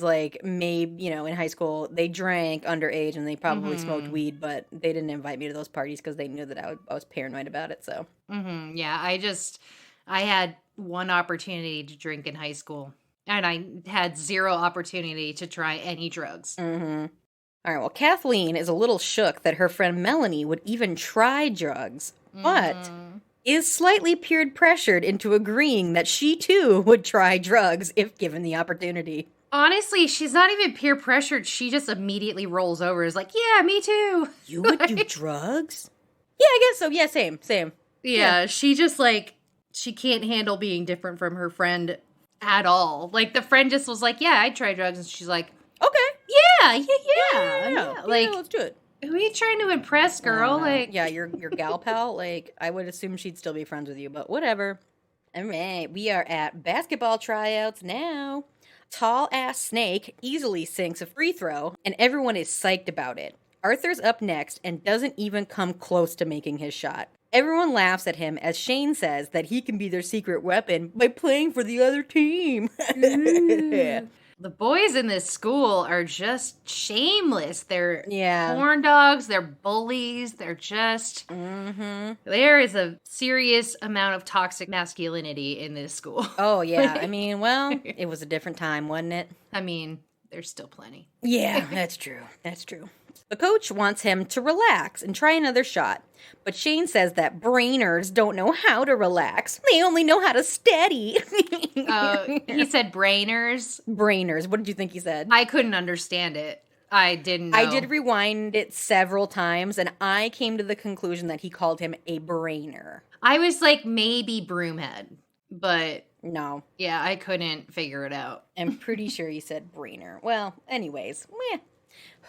like maybe, in high school, they drank underage and they probably smoked weed, but they didn't invite me to those parties because they knew that I was paranoid about it. So, yeah, I had one opportunity to drink in high school, and I had zero opportunity to try any drugs. All right, well, Kathleen is a little shook that her friend Melanie would even try drugs, but is slightly peer pressured into agreeing that she too would try drugs if given the opportunity. Honestly, she's not even peer pressured. She just immediately rolls over. Is like, yeah, me too. You would do drugs? Yeah, I guess so. Yeah, same. Yeah, she just like, she can't handle being different from her friend at all. Like, the friend just was like, yeah, I'd try drugs. And she's like, okay. Yeah. Like, let's do it. Who are you trying to impress, girl? Like, yeah, your gal pal. Like, I would assume she'd still be friends with you, but whatever. All right, we are at basketball tryouts now. Tall-ass Snake easily sinks a free throw, and everyone is psyched about it. Arthur's up next and doesn't even come close to making his shot. Everyone laughs at him as Shane says that he can be their secret weapon by playing for the other team. the boys in this school are just shameless. They're Yeah. corn dogs. They're bullies. They're just... There is a serious amount of toxic masculinity in this school. Oh, yeah. I mean, well, it was a different time, wasn't it? I mean, there's still plenty. Yeah, that's true. That's true. The coach wants him to relax and try another shot, but Shane says that brainers don't know how to relax. They only know how to steady. He said brainers. Brainers. What did you think he said? I couldn't understand it. I didn't know. I did rewind it several times, and I came to the conclusion that he called him a brainer. I was like, maybe broomhead, but... No. Yeah, I couldn't figure it out. I'm pretty sure he said brainer. Well, anyways,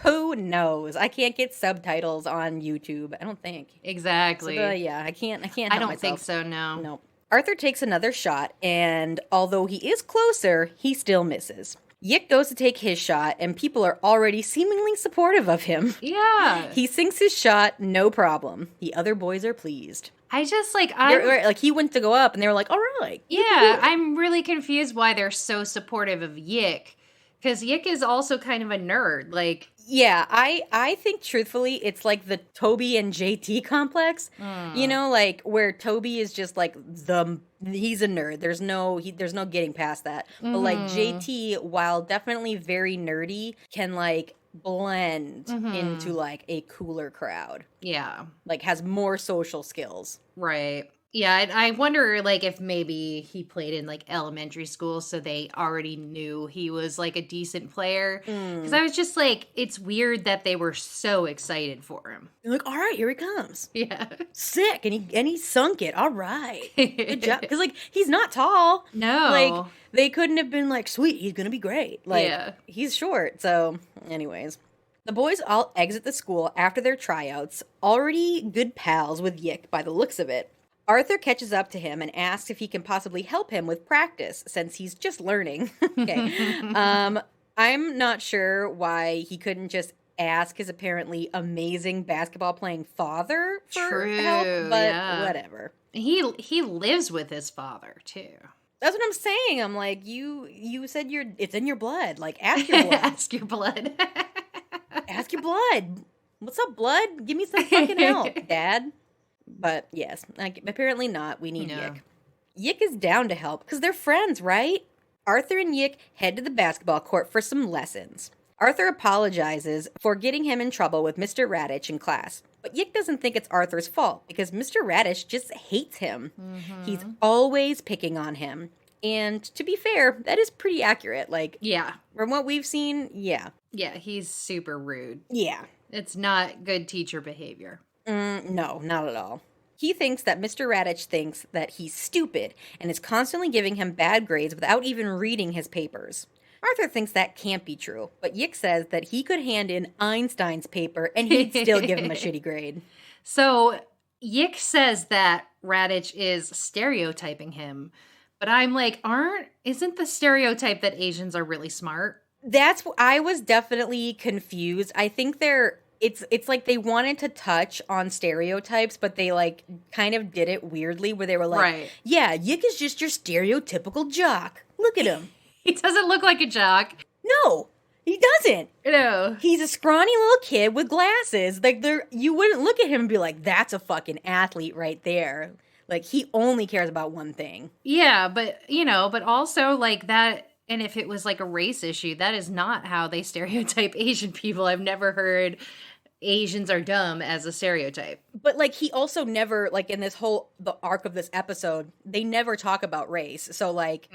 who knows? I can't get subtitles on YouTube. I don't think. Exactly. So, yeah, I can't. I don't think so. No. No. Arthur takes another shot, and although he is closer, he still misses. Yick goes to take his shot, and people are already seemingly supportive of him. Yeah. He sinks his shot, no problem. The other boys are pleased. I just like Like he went to go up, and they were like, "All right." Yeah, I'm really confused why they're so supportive of Yick, because Yick is also kind of a nerd. Like, yeah, I think truthfully, it's like the Toby and JT complex. You know, like where Toby is just like he's a nerd. There's no getting past that. But like JT, while definitely very nerdy, can like blend into like a cooler crowd. Yeah. Like has more social skills. Right. Yeah, I wonder, like, if maybe he played in, like, elementary school, so they already knew he was, like, a decent player. Because I was just like, it's weird that they were so excited for him. You're like, all right, here he comes. Yeah. Sick. And he sunk it. All right. Good job. Because, like, he's not tall. No. Like, they couldn't have been like, sweet, he's going to be great. Like, yeah. He's short. So, anyways. The boys all exit the school after their tryouts, already good pals with Yick by the looks of it. Arthur catches up to him and asks if he can possibly help him with practice since he's just learning. Okay. I'm not sure why he couldn't just ask his apparently amazing basketball playing father for help, but whatever. He lives with his father too. That's what I'm saying. I'm like, you said it's in your blood. Like, ask your blood. Ask your blood. Ask your blood. What's up, blood? Give me some fucking help, Dad. But yes, apparently not. We need Yick. Yick is down to help because they're friends, right? Arthur and Yick head to the basketball court for some lessons. Arthur apologizes for getting him in trouble with Mr. Radish in class. But Yick doesn't think it's Arthur's fault because Mr. Radish just hates him. He's always picking on him. And to be fair, that is pretty accurate. Like, yeah. From what we've seen, yeah. Yeah, he's super rude. Yeah. It's not good teacher behavior. No, not at all. He thinks that Mr. Radish thinks that he's stupid and is constantly giving him bad grades without even reading his papers. Arthur thinks that can't be true, but Yick says that he could hand in Einstein's paper and he'd still give him a shitty grade. So Yick says that Radish is stereotyping him, but I'm like, isn't the stereotype that Asians are really smart? I was definitely confused. I think it's like they wanted to touch on stereotypes, but they like kind of did it weirdly where they were like, right. Yeah, Yick is just your stereotypical jock. Look at him. He doesn't look like a jock. No, he doesn't. No. He's a scrawny little kid with glasses. Like you wouldn't look at him and be like, that's a fucking athlete right there. Like he only cares about one thing. Yeah, but but also like that. And if it was like a race issue, that is not how they stereotype Asian people. I've never heard Asians are dumb as a stereotype. But, like, he also never, like, in the arc of this episode, they never talk about race. So, like,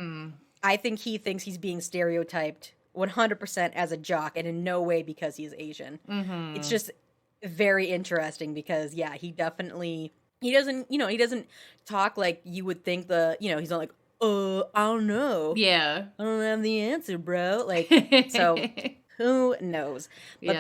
I think he thinks he's being stereotyped 100% as a jock, and in no way because he's Asian. Mm-hmm. It's just very interesting because, yeah, he definitely, he doesn't talk like you would think he's not like, I don't know. Yeah. I don't have the answer, bro. Like, so who knows? But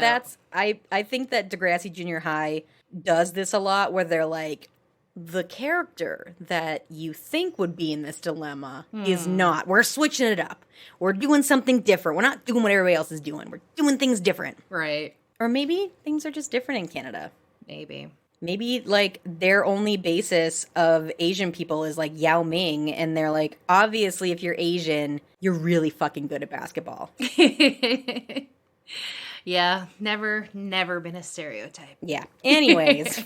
I think that Degrassi Junior High does this a lot where they're like, the character that you think would be in this dilemma is not. We're switching it up. We're doing something different. We're not doing what everybody else is doing. We're doing things different. Right. Or maybe things are just different in Canada. Maybe, like, their only basis of Asian people is, like, Yao Ming, and they're like, obviously, if you're Asian, you're really fucking good at basketball. Yeah, never been a stereotype. Yeah. Anyways,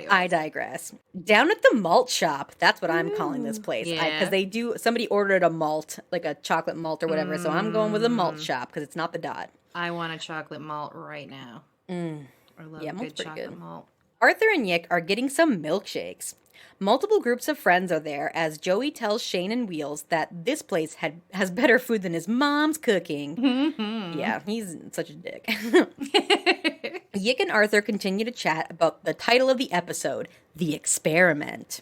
I digress. Down at the malt shop, that's what I'm calling this place. Yeah. Because somebody ordered a malt, like a chocolate malt or whatever, so I'm going with a malt shop because it's not the Dot. I want a chocolate malt right now. I love a good chocolate malt. Arthur and Yick are getting some milkshakes. Multiple groups of friends are there as Joey tells Shane and Wheels that this place has better food than his mom's cooking. Mm-hmm. Yeah, he's such a dick. Yick and Arthur continue to chat about the title of the episode, The Experiment.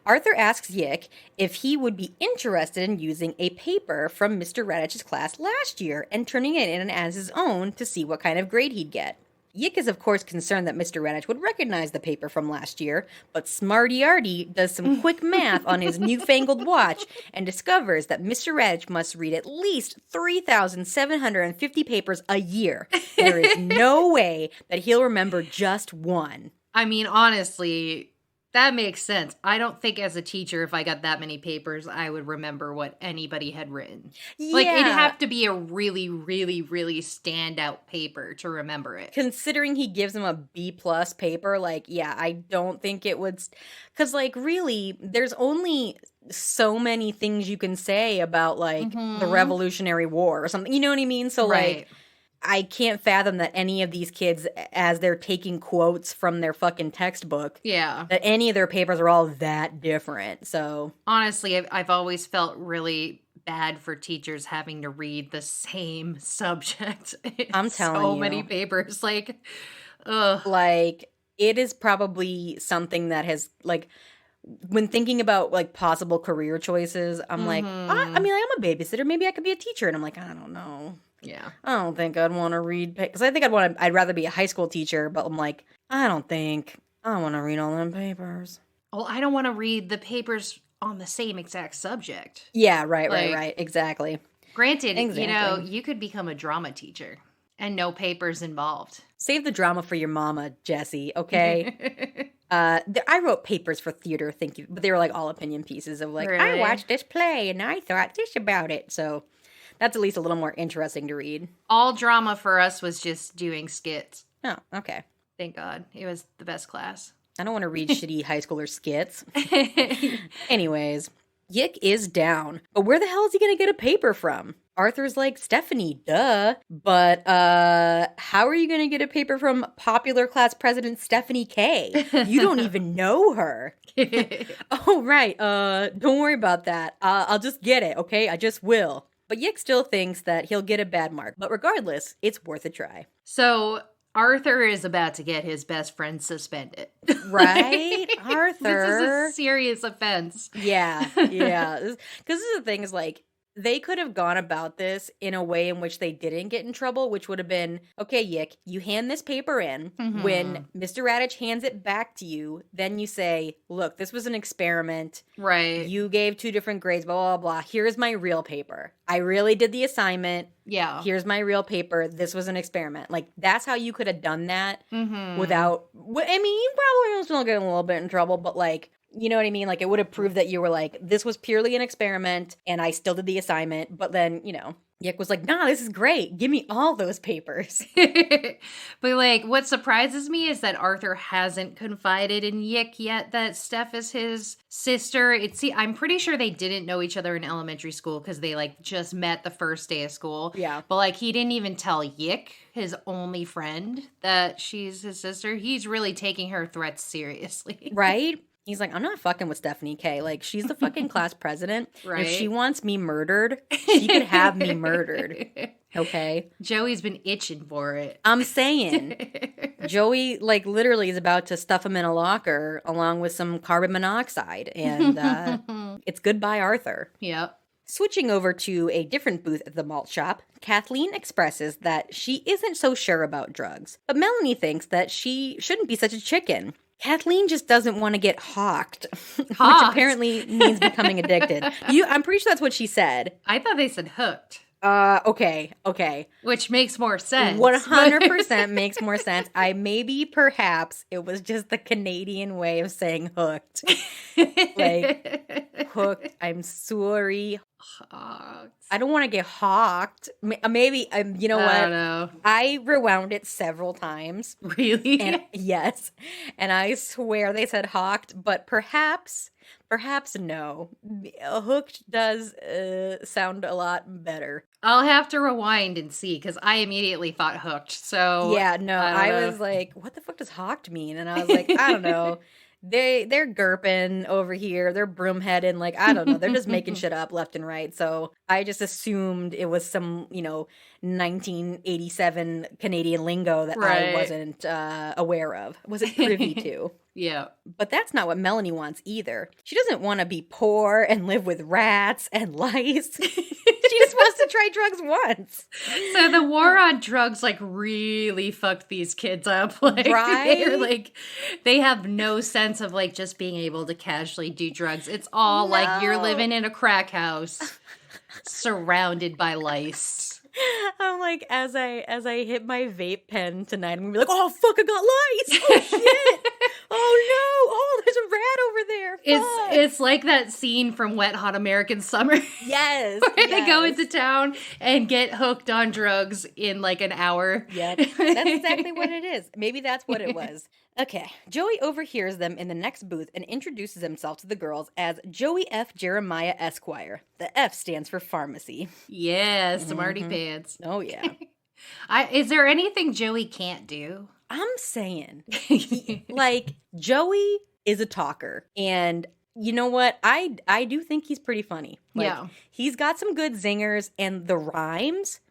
Arthur asks Yick if he would be interested in using a paper from Mr. Radich's class last year and turning it in as his own to see what kind of grade he'd get. Yick is, of course, concerned that Mr. Radich would recognize the paper from last year, but Smarty Artie does some quick math on his newfangled watch and discovers that Mr. Radich must read at least 3,750 papers a year. There is no way that he'll remember just one. I mean, honestly, that makes sense. I don't think as a teacher, if I got that many papers, I would remember what anybody had written. Yeah. Like, it'd have to be a really, really, really standout paper to remember it. Considering he gives him a B+ paper, like, yeah, I don't think it would. Because, like, really, there's only so many things you can say about, like, the Revolutionary War or something. You know what I mean? So, like, I can't fathom that any of these kids, as they're taking quotes from their fucking textbook, that any of their papers are all that different. So honestly, I've always felt really bad for teachers having to read the same subject. I'm telling you, so many papers. Like, ugh. Like, it is probably something that has, like, when thinking about, like, possible career choices, I'm like, I mean, I'm a babysitter. Maybe I could be a teacher. And I'm like, I don't know. Yeah. I don't think I'd want to read, because I think I'd rather be a high school teacher, but I'm like, I don't think I want to read all them papers. Well, I don't want to read the papers on the same exact subject. Yeah, right, exactly. Granted, you know, you could become a drama teacher and no papers involved. Save the drama for your mama, Jessie, okay? I wrote papers for theater, thank you, but they were like all opinion pieces of like, really? I watched this play and I thought this about it, so that's at least a little more interesting to read. All drama for us was just doing skits. Oh, okay. Thank God. It was the best class. I don't want to read shitty high schooler skits. Anyways, Yick is down. But where the hell is he going to get a paper from? Arthur's like, Stephanie, duh. But how are you going to get a paper from popular class president Stephanie K? You don't even know her. Oh, right. Don't worry about that. I'll just get it, okay? I just will. But Yick still thinks that he'll get a bad mark. But regardless, it's worth a try. So Arthur is about to get his best friend suspended. Right? Arthur. This is a serious offense. Yeah. Because this is the thing is like, they could have gone about this in a way in which they didn't get in trouble, which would have been, okay, Yick, you hand this paper in. When Mr. Radich hands it back to you, then you say, look, this was an experiment. Right. You gave 2 different grades, blah, blah, blah. Here's my real paper. I really did the assignment. Yeah. Here's my real paper. This was an experiment. Like, that's how you could have done that without, I mean, you probably were still getting a little bit in trouble, but like, you know what I mean? Like, it would have proved that you were like, this was purely an experiment and I still did the assignment. But then, you know, Yick was like, nah, this is great. Give me all those papers. But like, what surprises me is that Arthur hasn't confided in Yick yet that Steph is his sister. I'm pretty sure they didn't know each other in elementary school because they like just met the first day of school. Yeah. But like, he didn't even tell Yick, his only friend, that she's his sister. He's really taking her threats seriously. Right? He's like, I'm not fucking with Stephanie K. Like, she's the fucking class president. Right. If she wants me murdered, she could have me murdered. Okay? Joey's been itching for it. I'm saying. Joey, like, literally is about to stuff him in a locker along with some carbon monoxide. And it's goodbye, Arthur. Yep. Switching over to a different booth at the malt shop, Kathleen expresses that she isn't so sure about drugs. But Melanie thinks that she shouldn't be such a chicken. Kathleen just doesn't want to get hawked, which apparently means becoming addicted. I'm pretty sure that's what she said. I thought they said hooked. Okay. Which makes more sense. 100% makes more sense. Perhaps it was just the Canadian way of saying hooked. Like, hooked, I'm sorry. Hawked. I don't want to get hawked. Maybe, you know what? I don't know. I rewound it several times. Really? And yes. And I swear they said hawked, but perhaps no. Hooked does sound a lot better. I'll have to rewind and see because I immediately thought hooked. So yeah, no, I was like, what the fuck does hawked mean? And I was like, I don't know. They're gurping over here. They're broomheading. Like, I don't know. They're just making shit up left and right. So I just assumed it was some, 1987 Canadian lingo that I wasn't aware of. Wasn't privy to. Yeah. But that's not what Melanie wants either. She doesn't want to be poor and live with rats and lice. She just wants to try drugs once. So the war on drugs like really fucked these kids up. Like, right? They have no sense of like just being able to casually do drugs. It's all like you're living in a crack house surrounded by lice. I'm like, as I hit my vape pen tonight, I'm gonna be like, oh fuck, I got lice. Oh shit. Oh no. Oh, there's a rat over there. Fuck. It's like that scene from Wet Hot American Summer. Yes. Where they go into town and get hooked on drugs in like an hour. Yep. That's exactly what it is. Maybe that's what it was. Okay. Joey overhears them in the next booth and introduces himself to the girls as Joey F. Jeremiah Esquire. The F stands for pharmacy. Yeah, smarty pants. Oh, yeah. Is there anything Joey can't do? I'm saying, Joey is a talker. And you know what? I do think he's pretty funny. Yeah. He's got some good zingers and the rhymes.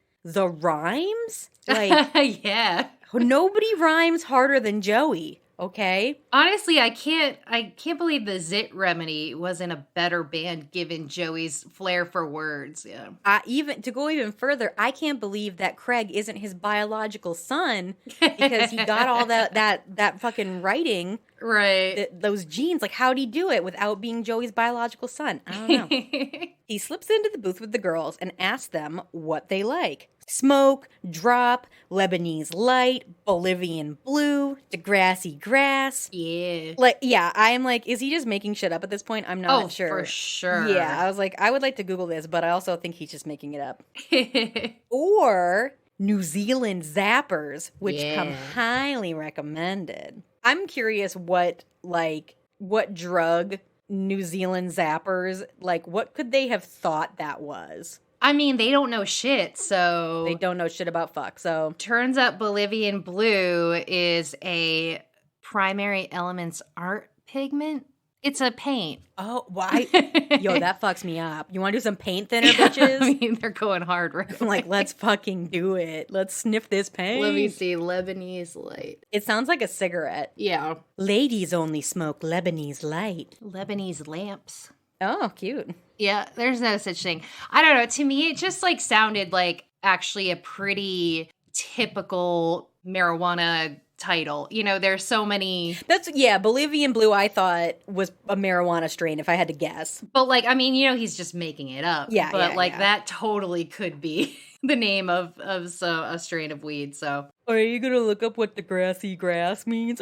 Like, yeah. Nobody rhymes harder than Joey, okay? Honestly, I can't believe the Zit Remedy wasn't a better band given Joey's flair for words. Yeah. Even to go even further, I can't believe that Craig isn't his biological son because he got all that fucking writing. Right. Those genes. Like, how'd he do it without being Joey's biological son? I don't know. He slips into the booth with the girls and asks them what they like. Smoke, drop, Lebanese light, Bolivian blue, Degrassi grass. Yeah. I'm like, is he just making shit up at this point? I'm not sure. For sure. Yeah, I was like, I would like to Google this, but I also think he's just making it up. Or New Zealand zappers, which come highly recommended. I'm curious what drug New Zealand zappers, what could they have thought that was? I mean, they don't know shit, so... They don't know shit about fuck, so... Turns out Bolivian blue is a primary elements art pigment. It's a paint. Oh, why? Yo, that fucks me up. You want to do some paint thinner, bitches? I mean, they're going hard right I'm like, let's fucking do it. Let's sniff this paint. Let me see. Lebanese light. It sounds like a cigarette. Yeah. Ladies only smoke Lebanese light. Lebanese lamps. Oh, cute. Yeah, there's no such thing. I don't know. To me, it just sounded like actually a pretty typical marijuana title. There's so many. Bolivian blue I thought was a marijuana strain if I had to guess. But he's just making it up. Yeah. But that totally could be. the name of a strain of weed. So are you gonna look up what Degrassi grass means?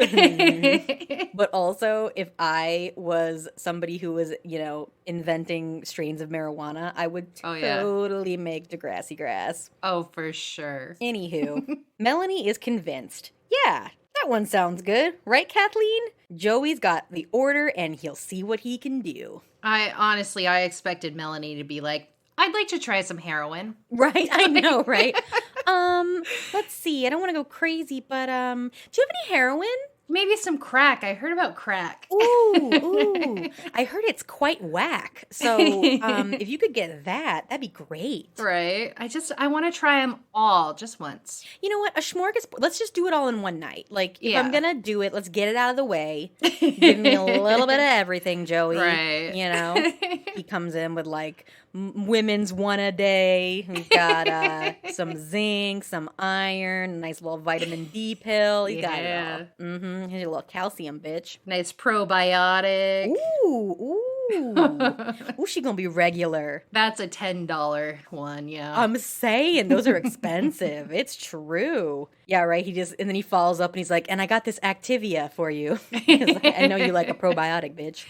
But also, if I was somebody who was, inventing strains of marijuana, I would totally make Degrassi grass. Oh, for sure. Anywho, Melanie is convinced. Yeah, that one sounds good. Right, Kathleen? Joey's got the order and he'll see what he can do. I expected Melanie to be like, I'd like to try some heroin. Right? I know, right? Let's see. I don't want to go crazy, but do you have any heroin? Maybe some crack. I heard about crack. Ooh. I heard it's quite whack. So if you could get that, that'd be great. Right. I want to try them all just once. You know what? A smorgasbord. Let's just do it all in one night. Like, if I'm going to do it, let's get it out of the way. Give me a little bit of everything, Joey. Right. He comes in with like women's one a day. He's got some zinc, some iron, a nice little vitamin D pill. He's got it all. Mm-hmm. Here's a little calcium, bitch. Nice probiotic. Ooh. Ooh, she gonna be regular. That's a $10 one, yeah. I'm saying, those are expensive. It's true. Yeah, right? And then he follows up and he's like, and I got this Activia for you. I know you like a probiotic, bitch.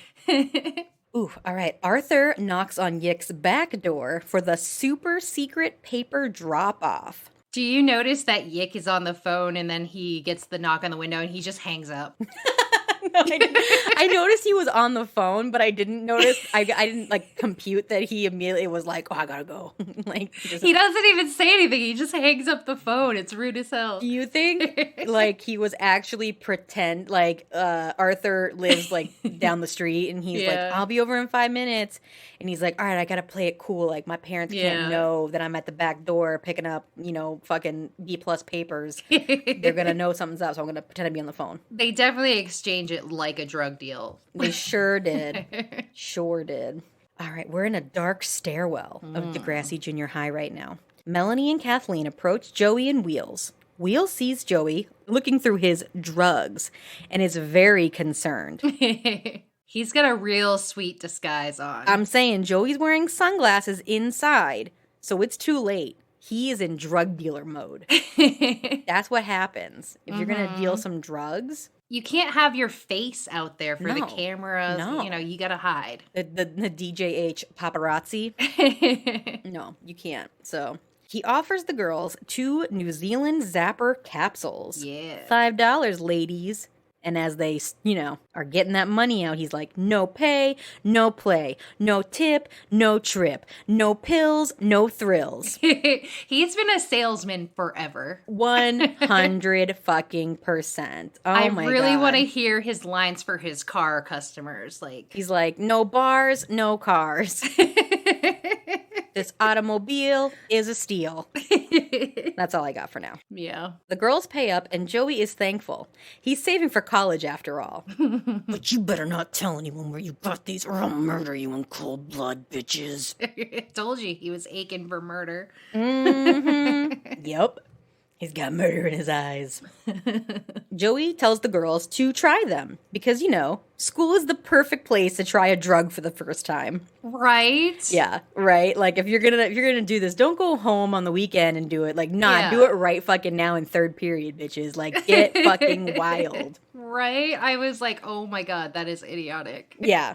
Ooh, all right. Arthur knocks on Yick's back door for the super secret paper drop-off. Do you notice that Yick is on the phone and then he gets the knock on the window and he just hangs up? No, I noticed he was on the phone, but I didn't notice. I didn't like compute that he immediately was like, "Oh, I gotta go." He doesn't even say anything. He just hangs up the phone. It's rude as hell. Do you think like he was actually pretend like Arthur lives like down the street and he's like, "I'll be over in 5 minutes," and he's like, "All right, I gotta play it cool. Like my parents can't know that I'm at the back door picking up, fucking B+ papers. They're gonna know something's up, so I'm gonna pretend to be on the phone." They definitely exchange it like a drug deal. They sure did. Sure did. All right, we're in a dark stairwell of Degrassi Jr High right now. Melanie and Kathleen approach Joey and Wheels. Wheels sees Joey looking through his drugs and is very concerned. He's got a real sweet disguise on. I'm saying Joey's wearing sunglasses inside, so it's too late. He is in drug dealer mode. That's what happens. If you're going to deal some drugs. You can't have your face out there for the camera. No. You got to hide. The DJH paparazzi. No, you can't. So he offers the girls 2 New Zealand Zapper capsules. Yeah. $5, ladies. And as they, are getting that money out, he's like, no pay, no play, no tip, no trip, no pills, no thrills. He's been a salesman forever. 100 fucking %. Oh my God. I really want to hear his lines for his car customers. He's like, no bars, no cars. This automobile is a steal. That's all I got for now. Yeah. The girls pay up and Joey is thankful. He's saving for college after all. But you better not tell anyone where you got these or I'll murder you in cold blood, bitches. Told you he was aching for murder. Mm-hmm. Yep. He's got murder in his eyes. Joey tells the girls to try them because, school is the perfect place to try a drug for the first time. Right? Yeah, right. Like if you're gonna do this, don't go home on the weekend and do it. Like, do it right fucking now in third period, bitches. Like, get fucking wild. Right? I was like, oh my God, that is idiotic. Yeah,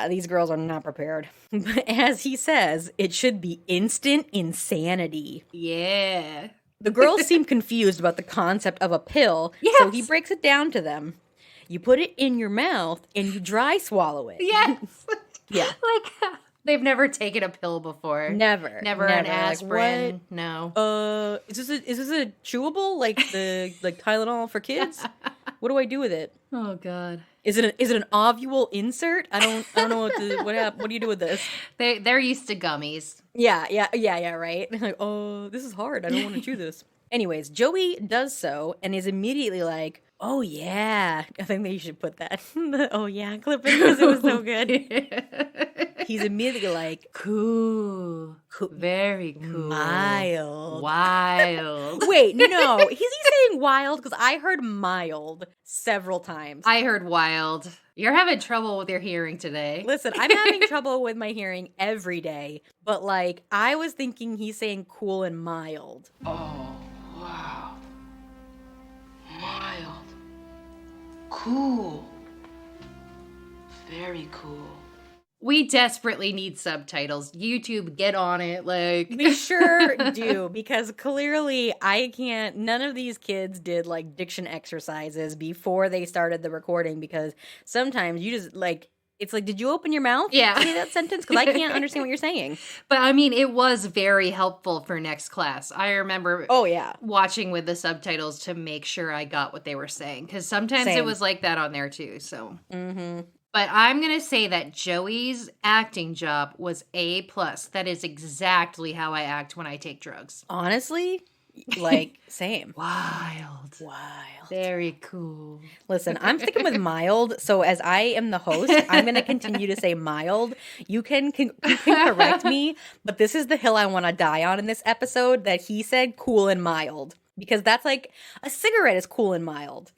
these girls are not prepared. But as he says, it should be instant insanity. Yeah. The girls seem confused about the concept of a pill, so he breaks it down to them. You put it in your mouth and you dry swallow it. Yes. Yeah. Like, they've never taken a pill before. Never an aspirin. Like, no. Is this a chewable like the Tylenol for kids? What do I do with it? Oh God. Is it an ovule insert? I don't know what do you do with this? They're used to gummies. Yeah, right. Like, oh, this is hard. I don't want to chew this. Anyways, Joey does so and is immediately like, oh yeah. I think that you should put that oh yeah clip in because it was so good. he's immediately like, cool. Very cool. Mild. Wild. Wait, no. Is he saying wild? Because I heard mild several times. I heard wild. You're having trouble with your hearing today. Listen, I'm having trouble with my hearing every day. But, like, I was thinking he's saying cool and mild. Oh, wow. Mild. Cool. Very cool. We desperately need subtitles. YouTube, get on it. Like, We sure do, because clearly none of these kids did like diction exercises before they started the recording, because sometimes you just like, it's like, did you open your mouth to say that sentence? Because I can't understand what you're saying. But I mean, it was very helpful for next class. I remember watching with the subtitles to make sure I got what they were saying, because sometimes it was like that on there too. So. But I'm going to say that Joey's acting job was A+. That is exactly how I act when I take drugs. Honestly, like, same. Wild. Very cool. Listen, I'm sticking with mild, so as I am the host, I'm going to continue to say mild. You can correct me, but this is the hill I want to die on in this episode, that he said cool and mild. Because that's like, a cigarette is cool and mild.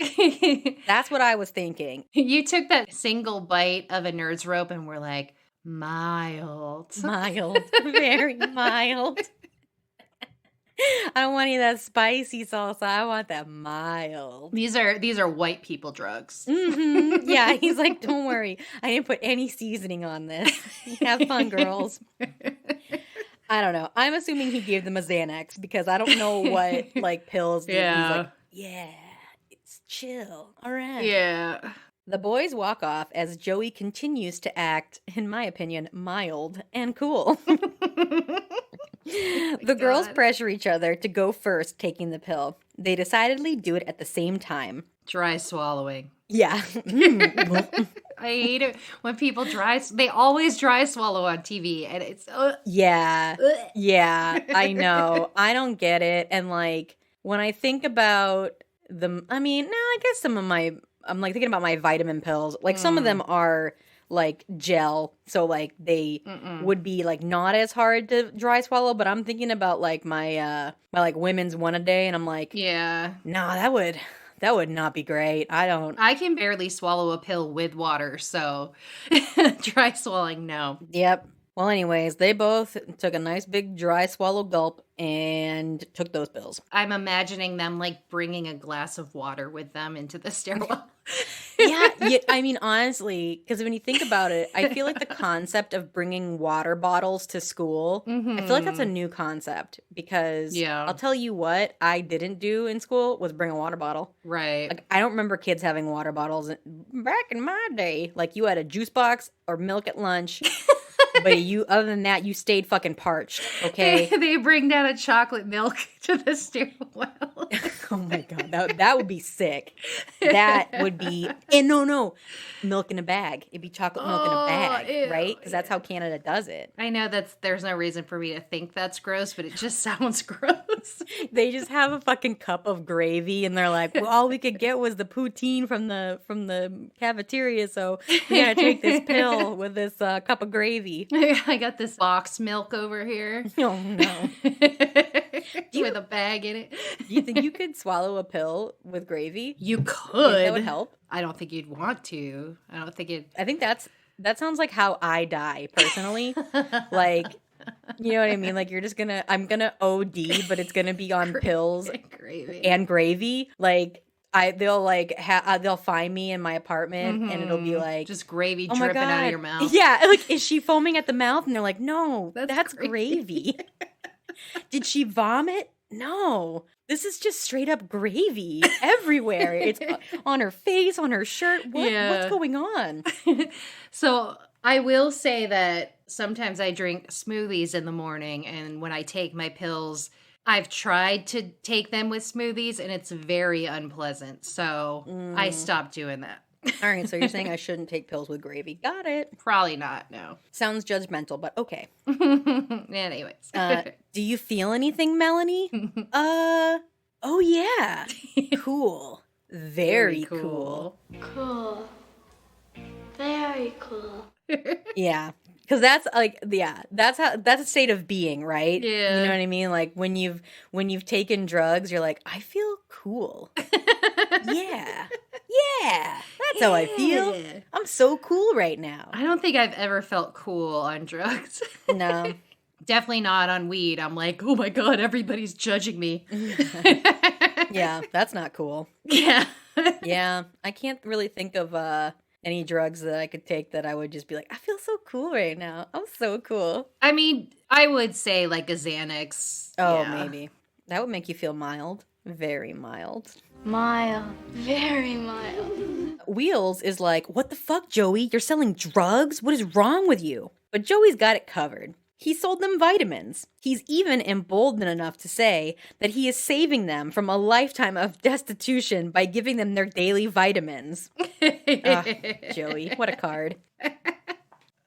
That's what I was thinking. You took that single bite of a Nerd's Rope and were like, mild. Mild. Very mild. I don't want any of that spicy salsa. I want that mild. These are white people drugs. Yeah, he's like, don't worry. I didn't put any seasoning on this. Have fun, girls. I don't know. I'm assuming he gave them a Xanax, because I don't know what, like, pills. Yeah. He's like, yeah, it's chill. All right. Yeah. The boys walk off as Joey continues to act, in my opinion, mild and cool. The girls pressure each other to go first, taking the pill. They decidedly do it at the same time. Dry swallowing. Yeah. I hate it when people they always dry swallow on TV, and it's yeah, I know. I don't get it. And like, when I think about I guess I'm like thinking about my vitamin pills. Like, some of them are like gel, so like they would be like not as hard to dry swallow, but I'm thinking about like my like women's one a day, and I'm like, nah, that would not be great. I can barely swallow a pill with water, so dry swallowing, no. Yep. Well, anyways, they both took a nice big dry swallow gulp and took those pills. I'm imagining them like bringing a glass of water with them into the stairwell. Yeah, I mean, honestly, because when you think about it, I feel like the concept of bringing water bottles to school, I feel like that's a new concept, because I'll tell you what I didn't do in school was bring a water bottle. Right. Like, I don't remember kids having water bottles back in my day. Like, you had a juice box or milk at lunch. But other than that, you stayed fucking parched, okay? They bring down a chocolate milk to the stairwell. Oh my God, that would be sick. That would be, and no, milk in a bag. It'd be chocolate milk in a bag, ew, right? Because that's how Canada does it. I know there's no reason for me to think that's gross, but it just sounds gross. They just have a fucking cup of gravy, and they're like, well, all we could get was the poutine from the cafeteria, so we gotta take this pill with this cup of gravy. I got this box milk over here. Oh no. With a bag in it. Do you think you could swallow a pill with gravy? You could. That would help. I don't think you'd want to. I think that sounds like how I die personally. Like, you know what I mean? Like, I'm gonna OD, but it's gonna be on pills and gravy. Like, they'll find me in my apartment, and it'll be like just gravy dripping out of your mouth. Yeah, like, is she foaming at the mouth? And they're like, no, that's gravy. Did she vomit? No, this is just straight up gravy everywhere. It's on her face, on her shirt. What's going on? So I will say that sometimes I drink smoothies in the morning, and when I take my pills, I've tried to take them with smoothies, and it's very unpleasant. So I stopped doing that. All right, so you're saying I shouldn't take pills with gravy. Got it. Probably not, no. Sounds judgmental, but okay. Anyways. Do you feel anything, Melanie? Oh yeah. Cool. Very cool. Cool. Very cool. Yeah. Because that's like, yeah, that's a state of being, right? Yeah. You know what I mean? Like when you've taken drugs, you're like, I feel cool. Yeah. Yeah. That's how I feel. Yeah. I'm so cool right now. I don't think I've ever felt cool on drugs. No. Definitely not on weed. I'm like, oh my God, everybody's judging me. Yeah, that's not cool. Yeah. Yeah, I can't really think of any drugs that I could take that I would just be like, I feel so cool right now. I'm so cool. I mean, I would say like a Xanax. Oh, Yeah. maybe. That would make you feel mild. Very mild. Mild. Very mild. Wheels is like, what the fuck, Joey? You're selling drugs? What is wrong with you? But Joey's got it covered. He sold them vitamins. He's even emboldened enough to say that he is saving them from a lifetime of destitution by giving them their daily vitamins. Joey, what a card.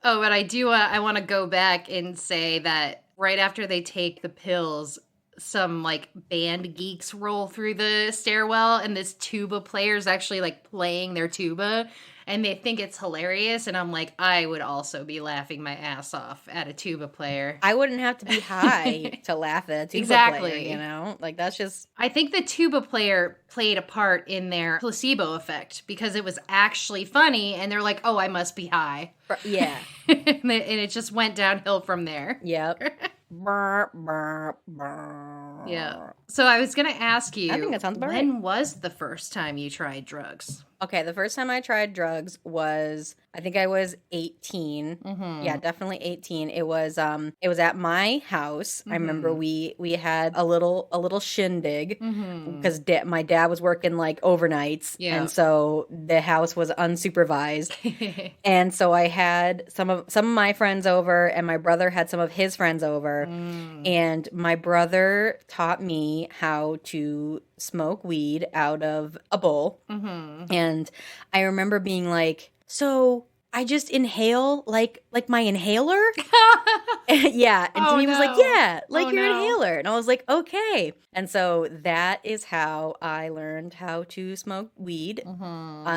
Oh, but I want to go back and say that right after they take the pills, some like band geeks roll through the stairwell and this tuba player is actually like playing their tuba and they think it's hilarious. And I'm like, I would also be laughing my ass off at a tuba player. I wouldn't have to be high to laugh at a tuba player, you know? Like, that's just... I think the tuba player played a part in their placebo effect because it was actually funny and they're like, oh, I must be high. Yeah. And it just went downhill from there. Yep. Yeah. So I was going to ask you, I think that sounds about when right. was the first time you tried drugs? Okay, the first time I tried drugs was, I think I was 18. Mm-hmm. Yeah, definitely 18. It was at my house. I remember we had a little shindig because my dad was working like overnights, and so the house was unsupervised. And so I had some of my friends over, and my brother had some of his friends over, and my brother taught me how to smoke weed out of a bowl. And I remember being like, so I just inhale like my inhaler? Yeah. And Jimmy was like, yeah, like your inhaler. And I was like, okay. And so that is how I learned how to smoke weed.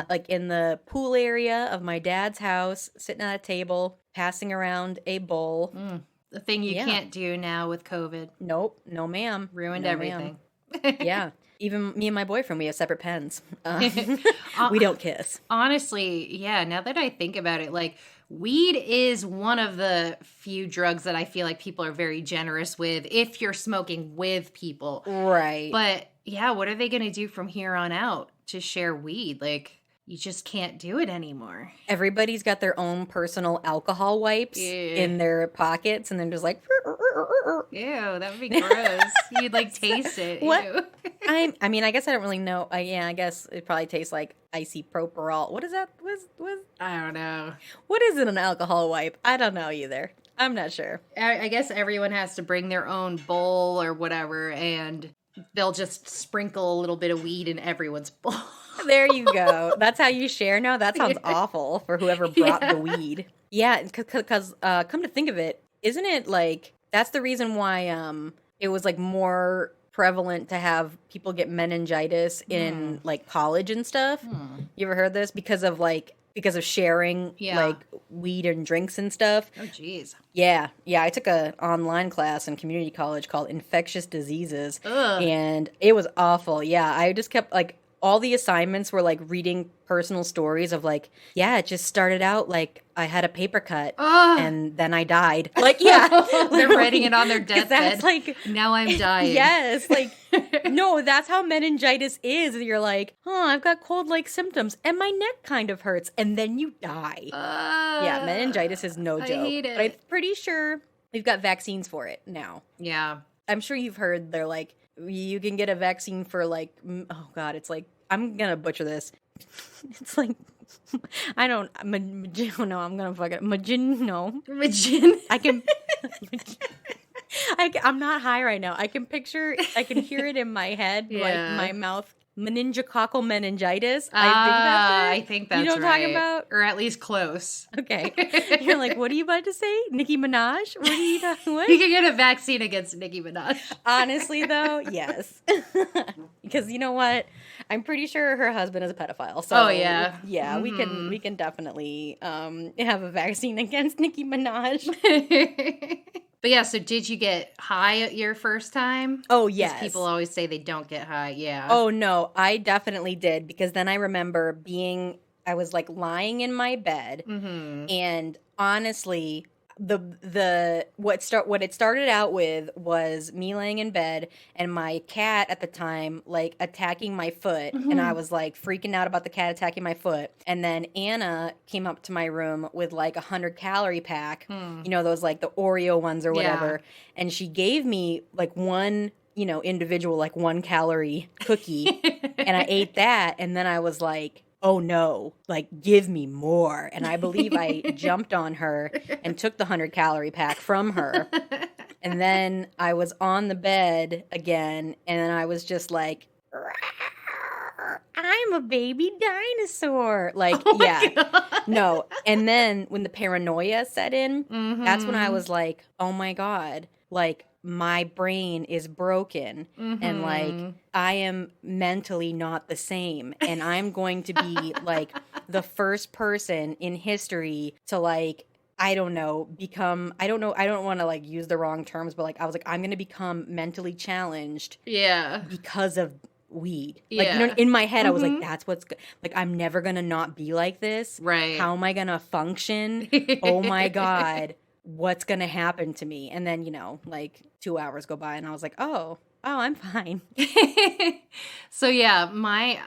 Like in the pool area of my dad's house, sitting at a table, passing around a bowl. The thing you can't do now with COVID. Nope. No, ma'am. Ruined No, everything. Yeah. Even me and my boyfriend, we have separate pens. We don't kiss. Honestly, yeah, now that I think about it, like weed is one of the few drugs that I feel like people are very generous with if you're smoking with people. Right. But yeah, what are they going to do from here on out to share weed? Like, you just can't do it anymore. Everybody's got their own personal alcohol wipes in their pockets, and they're just like, ew, that would be gross. You'd like taste it. What? Ew. I mean, I guess I don't really know. I guess it probably tastes like isopropyl. What is that? I don't know. What is an alcohol wipe? I don't know either. I'm not sure. I guess everyone has to bring their own bowl or whatever, and they'll just sprinkle a little bit of weed in everyone's bowl. There you go. That's how you share now? That sounds awful for whoever brought the weed. Yeah, because come to think of it, isn't it like, that's the reason why it was like more prevalent to have people get meningitis in like college and stuff? You ever heard this? Because of sharing like weed and drinks and stuff. Oh, geez. Yeah. I took a online class in community college called Infectious Diseases. Ugh. And it was awful. Yeah, I just kept like, all the assignments were like reading personal stories of like, yeah, it just started out like I had a paper cut and then I died. Like, yeah. They're writing it on their deathbed. That's like, now I'm dying. yes. Like, no, that's how meningitis is. You're like, I've got cold-like symptoms and my neck kind of hurts. And then you die. Yeah, meningitis is no joke. I hate it. But I'm pretty sure we've got vaccines for it now. Yeah. I'm sure you've heard they're like, you can get a vaccine for like, oh God, it's like, I'm gonna butcher this. It's like, I don't know, I'm gonna fuck it. Magin. I can, I'm not high right now. I can hear it in my head, like my mouth. Meningococcal meningitis. I think that's you know what I'm talking about? Or at least close. Okay. You're like, what are you about to say? Nicki Minaj? What are you talking? What? You can get a vaccine against Nicki Minaj. Honestly, though, yes. Because you know what? I'm pretty sure her husband is a pedophile. So Oh, yeah. Yeah, we can definitely have a vaccine against Nicki Minaj. But yeah, so did you get high at your first time? Oh, 'Cause yes. people always say they don't get high. Yeah. Oh, no, I definitely did, because then I remember I was like lying in my bed, and honestly, what it started out with was me laying in bed and my cat at the time like attacking my foot, and I was like freaking out about the cat attacking my foot. And then Anna came up to my room with like 100-calorie pack, you know, those like the Oreo ones or whatever, and she gave me like one, you know, individual like 1-calorie cookie, and I ate that, and then I was like, oh no, like give me more. And I believe I jumped on her and took the 100-calorie pack from her. And then I was on the bed again, and then I was just like, I'm a baby dinosaur. Like, no. And then when the paranoia set in, that's when I was like, oh my God, like my brain is broken, and like I am mentally not the same, and I'm going to be like the first person in history to like, I don't know, I don't want to like use the wrong terms, but like I was like, I'm going to become mentally challenged because of weed. Like, you know, in my head I was like, that's what's like, I'm never going to not be like this. Right. How am I going to function? Oh my God. What's going to happen to me? And then, you know, like 2 hours go by and I was like, oh, I'm fine. So yeah, my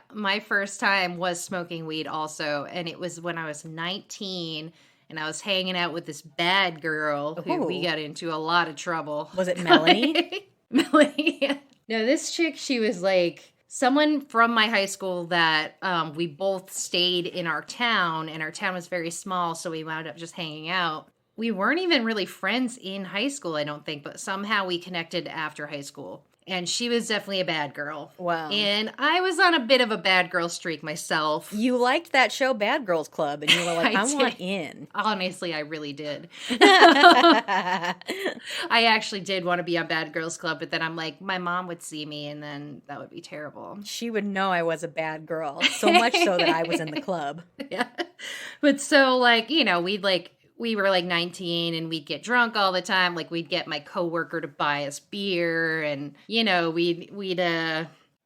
first time was smoking weed also, and it was when I was 19, and I was hanging out with this bad girl who we got into a lot of trouble. Was it Melanie? Melanie. Yeah. No, this chick, she was like someone from my high school that we both stayed in our town, and our town was very small, so we wound up just hanging out. We weren't even really friends in high school, I don't think, but somehow we connected after high school. And she was definitely a bad girl. Wow. And I was on a bit of a bad girl streak myself. You liked that show Bad Girls Club, and you were like, I want in. Honestly, I really did. I actually did want to be on Bad Girls Club, but then I'm like, my mom would see me, and then that would be terrible. She would know I was a bad girl, so much so that I was in the club. Yeah. But so, like, you know, we were like 19, and we'd get drunk all the time. Like, we'd get my coworker to buy us beer, and, you know, we'd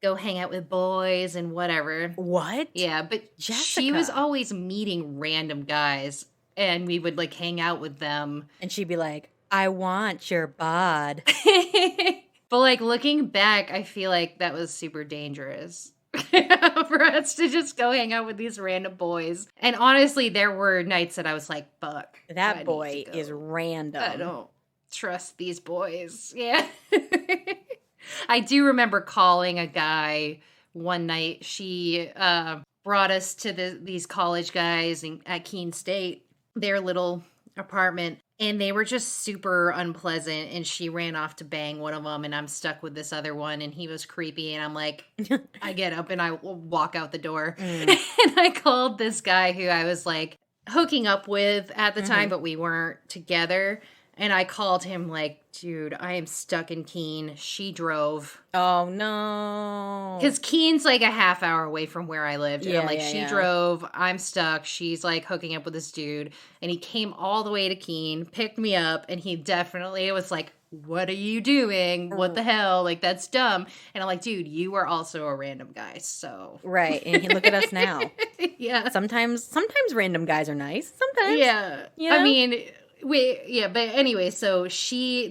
go hang out with boys and whatever. What? Yeah, but she was always meeting random guys, and we would like hang out with them. And she'd be like, I want your bod. But like looking back, I feel like that was super dangerous. For us to just go hang out with these random boys. And honestly, there were nights that I was like, fuck. That boy is random. I don't trust these boys. Yeah. I do remember calling a guy one night. She brought us to these college guys at Keene State, their little apartment. And they were just super unpleasant, and she ran off to bang one of them, and I'm stuck with this other one, and he was creepy, and I'm like, I get up and I walk out the door. And I called this guy who I was like hooking up with at the time, but we weren't together. And I called him like, dude, I am stuck in Keene. She drove. Oh, no. Because Keene's like a half hour away from where I lived. And I'm like, she drove. I'm stuck. She's like hooking up with this dude. And he came all the way to Keene, picked me up, and he definitely was like, what are you doing? What the hell? Like, that's dumb. And I'm like, dude, you are also a random guy, so. Right. And look at us now. Yeah. Sometimes random guys are nice. Sometimes. Yeah. You know? I mean... but anyway, so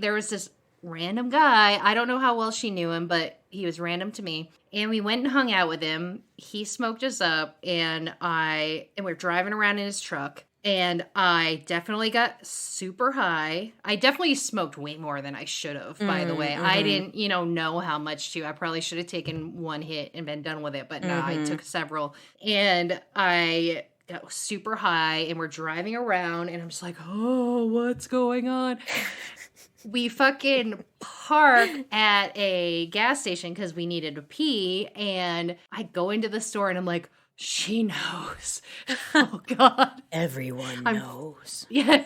there was this random guy. I don't know how well she knew him, but he was random to me. And we went and hung out with him. He smoked us up, and we're driving around in his truck. And I definitely got super high. I definitely smoked way more than I should have, by the way. I didn't, know how much to. I probably should have taken one hit and been done with it, but no, I took several. And I got super high, and we're driving around, and I'm just like, oh, what's going on? We fucking park at a gas station because we needed to pee, and I go into the store, and I'm like, she knows. Oh, God. Everyone knows. Yeah,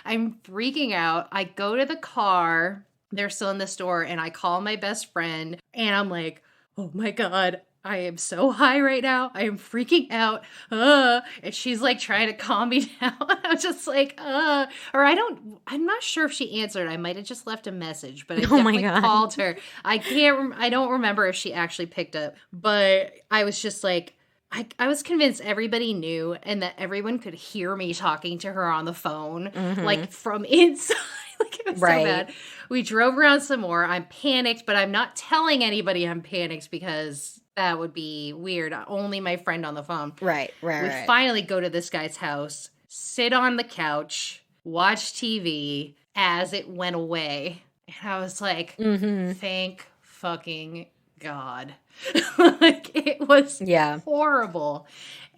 I'm freaking out. I go to the car. They're still in the store, and I call my best friend, and I'm like, oh my God, I am so high right now. I am freaking out. And she's like trying to calm me down. I was just like, or I'm not sure if she answered. I might have just left a message, but I definitely called her. I don't remember if she actually picked up, but I was just like, I was convinced everybody knew and that everyone could hear me talking to her on the phone, like from inside. Like, it was so bad. We drove around some more. I'm panicked, but I'm not telling anybody I'm panicked because that would be weird. Only my friend on the phone. Right. We finally go to this guy's house, sit on the couch, watch TV as it went away. And I was like, thank fucking God. Like, it was horrible.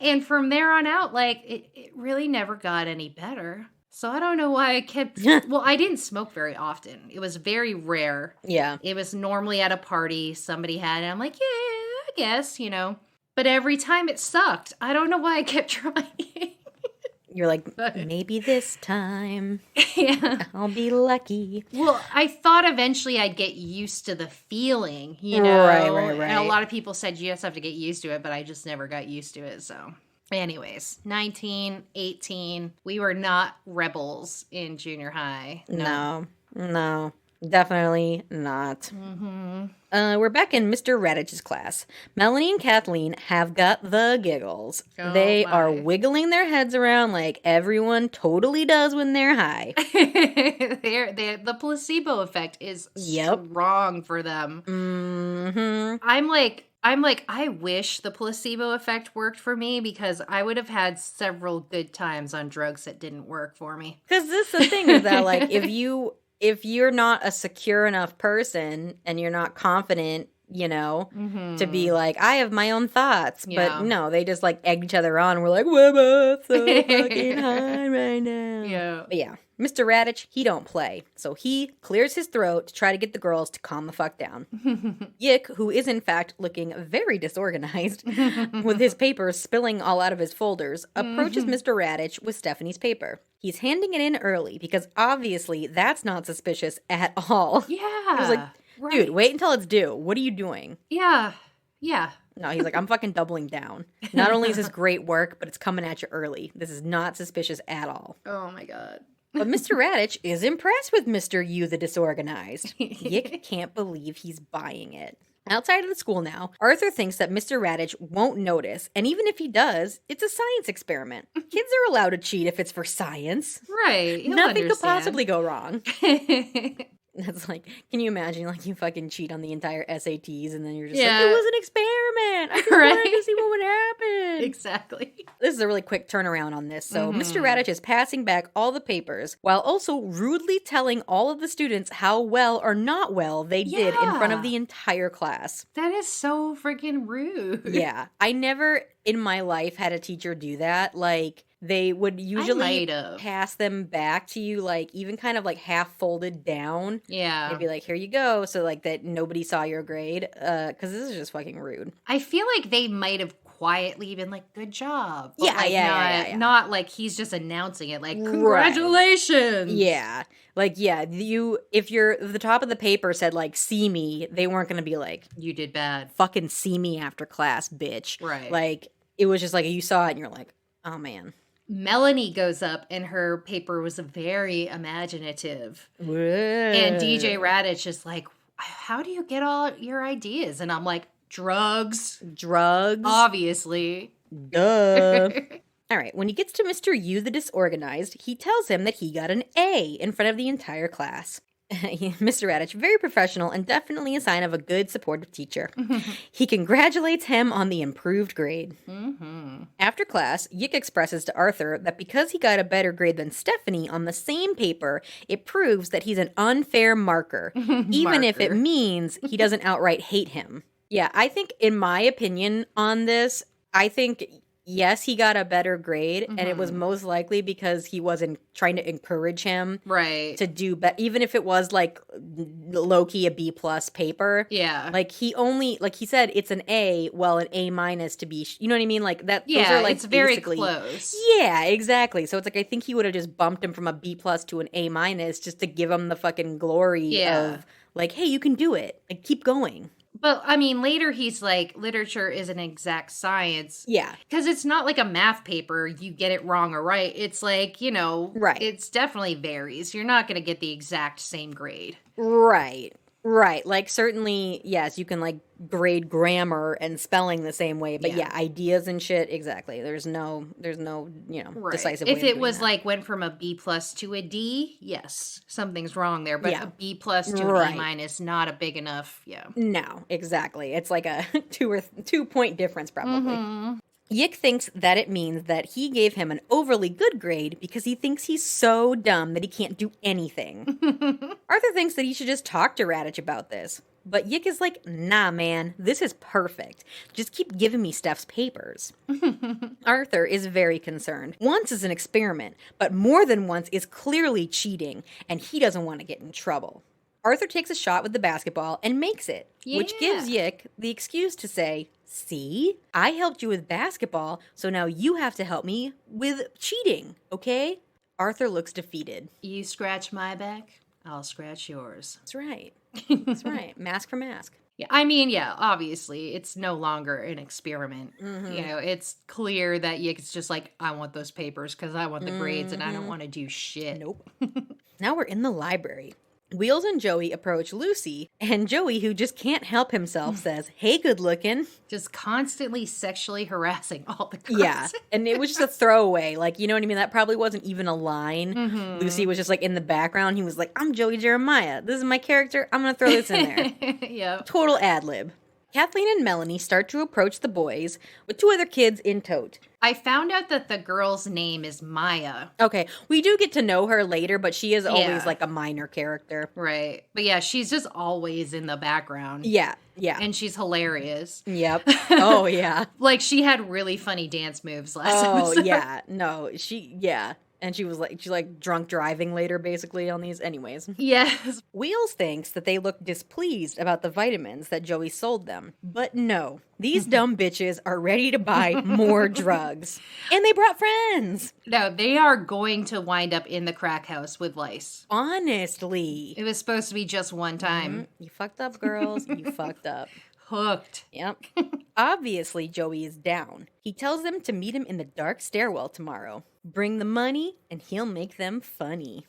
And from there on out, like, it really never got any better. So I don't know why I kept... Well, I didn't smoke very often. It was very rare. Yeah. It was normally at a party somebody had, and I'm like, yeah, I guess, you know. But every time it sucked. I don't know why I kept trying. You're like, maybe this time Yeah. I'll be lucky. Well, I thought eventually I'd get used to the feeling, you know? Right. And a lot of people said you just have to get used to it, but I just never got used to it, so... Anyways, 19, 18, we were not rebels in junior high. No, definitely not. We're back in Mr. Radich's class. Melanie and Kathleen have got the giggles. They are wiggling their heads around like everyone totally does when they're high. The placebo effect is strong for them. I'm like, I wish the placebo effect worked for me because I would have had several good times on drugs that didn't work for me. Because this is the thing is that, like, if you're not a secure enough person and you're not confident, you know, to be like, I have my own thoughts. But no, they just, like, egg each other on. And we're like, we're both so fucking high right now. Yeah. But yeah. Mr. Radich, he don't play. So he clears his throat to try to get the girls to calm the fuck down. Yick, who is in fact looking very disorganized, with his papers spilling all out of his folders, approaches Mr. Radich with Stephanie's paper. He's handing it in early because obviously that's not suspicious at all. Yeah. He was like, dude, wait until it's due. What are you doing? Yeah. No, he's like, I'm fucking doubling down. Not only is this great work, but it's coming at you early. This is not suspicious at all. Oh my God. But Mr. Radich is impressed with Mr. You the Disorganized. Yick can't believe he's buying it. Outside of the school now, Arthur thinks that Mr. Radich won't notice, and even if he does, it's a science experiment. Kids are allowed to cheat if it's for science. Right. Nothing could possibly go wrong. That's like, can you imagine, like, you fucking cheat on the entire SATs and then you're just like, it was an experiment. I just wanted to see what would happen. Exactly. This is a really quick turnaround on this. So Mr. Radich is passing back all the papers while also rudely telling all of the students how well or not well they did in front of the entire class. That is so freaking rude. Yeah. I never in my life had a teacher do that. Like, they would usually pass them back to you, like, even kind of, like, half folded down. Yeah. They'd be like, here you go, so, like, that nobody saw your grade, because this is just fucking rude. I feel like they might have quietly been like, good job. But not like he's just announcing it, like, congratulations. Right. Yeah. Like, yeah, if the top of the paper said, like, see me, they weren't going to be like, you did bad. Fucking see me after class, bitch. Right. Like, it was just like, you saw it and you're like, oh, man. Melanie goes up and her paper was very imaginative. Whoa. And DJ Radich is like, how do you get all your ideas? And I'm like, drugs. Obviously. Duh. All right, when he gets to Mr. You the Disorganized, he tells him that he got an A in front of the entire class. Mr. Radich, very professional and definitely a sign of a good, supportive teacher. He congratulates him on the improved grade. After class, Yick expresses to Arthur that because he got a better grade than Stephanie on the same paper, it proves that he's an unfair marker, even if it means he doesn't outright hate him. Yeah, I think, in my opinion on this, I think... yes, he got a better grade, and it was most likely because he wasn't trying to encourage him to do better, even if it was, like, low-key a B-plus paper. Yeah. Like, he said it's an A, well, an A- to be, you know what I mean? Like, that, those are, like, it's very close. Yeah, exactly. So it's like, I think he would have just bumped him from a B-plus to an A- just to give him the fucking glory of, like, hey, you can do it. Like, keep going. But, I mean, later he's like, literature is an exact science. Yeah. Because it's not like a math paper, you get it wrong or right. It's like, Right. it's definitely varies. You're not going to get the exact same grade. Right. Right. Like, certainly, yes, you can, like, grade grammar and spelling the same way, but yeah, ideas and shit, exactly. There's no, decisive way If of it doing was that. like went from a B plus to a D, yes, something's wrong there. But Yeah. a B plus to Right. an A minus, not a big enough, No, exactly. It's like a 2 point difference, probably. Yick thinks that it means that he gave him an overly good grade because he thinks he's so dumb that he can't do anything. Arthur thinks that he should just talk to Raditch about this. But Yick is like, nah, man, this is perfect. Just keep giving me Steph's papers. Arthur is very concerned. Once is an experiment, but more than once is clearly cheating, and he doesn't want to get in trouble. Arthur takes a shot with the basketball and makes it, which gives Yick the excuse to say, see, I helped you with basketball, so now you have to help me with cheating, okay? Arthur looks defeated. You scratch my back, I'll scratch yours. That's right. That's right. Mask for mask. Yeah, I mean, yeah, obviously, it's no longer an experiment. It's clear that Yick's just like, I want those papers because I want the grades and I don't want to do shit. Nope. Now we're in the library. Wheels and Joey approach Lucy, and Joey, who just can't help himself, says, hey, good looking. Just constantly sexually harassing all the girls. Yeah, and it was just a throwaway. Like, you know what I mean? That probably wasn't even a line. Lucy was just like in the background. He was like, I'm Joey Jeremiah. This is my character. I'm going to throw this in there. Yeah. Total ad lib. Kathleen and Melanie start to approach the boys with 2 other kids in tote. I found out that the girl's name is Maya. Okay, we do get to know her later, but she is always Yeah. like a minor character. Right. But yeah, she's just always in the background. Yeah, yeah. And she's hilarious. Yep. Oh, yeah. Like, she had really funny dance moves last Oh, episode. yeah. No, yeah. And she's like drunk driving later, basically, on these. Anyways. Yes. Wheels thinks that they look displeased about the vitamins that Joey sold them. But no, these dumb bitches are ready to buy more drugs. And they brought friends. No, they are going to wind up in the crack house with lice. Honestly. It was supposed to be just one time. You fucked up, girls. You fucked up. Hooked. Yep. Obviously, Joey is down. He tells them to meet him in the dark stairwell tomorrow. Bring the money, and he'll make them funny.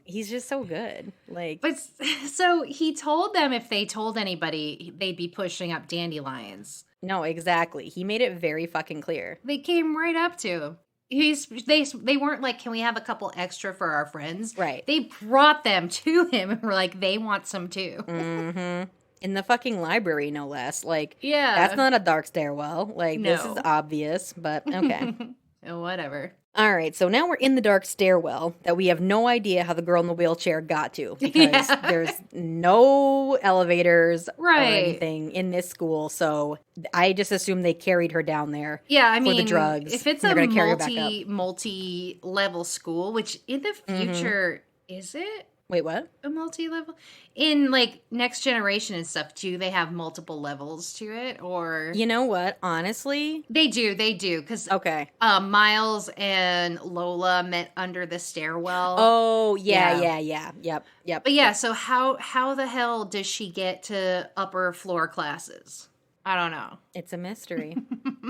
He's just so good. Like, But so he told them if they told anybody, they'd be pushing up dandelions. no, exactly. He made it very fucking clear. They came right up to him. They weren't like, can we have a couple extra for our friends? Right. They brought them to him and were like, they want some too. Mm-hmm. In the fucking library, no less. Like, Yeah. that's not a dark stairwell. Like, this No. is obvious, but okay. Whatever. All right, so now we're in the dark stairwell that we have no idea how the girl in the wheelchair got to because Yeah. there's no elevators or Right. anything in this school. So I just assume they carried her down there. Yeah, I For mean, the drugs, if it's and a they're gonna carry her back up. multi-level school, which in the future, is it Wait, what? a multi-level? In like Next Generation and stuff, do they have multiple levels to it? Or You know what? Honestly, they do, because okay. Miles and Lola met under the stairwell. Oh Yeah. yeah. Yep. But yeah, so how the hell does she get to upper floor classes? I don't know. It's a mystery.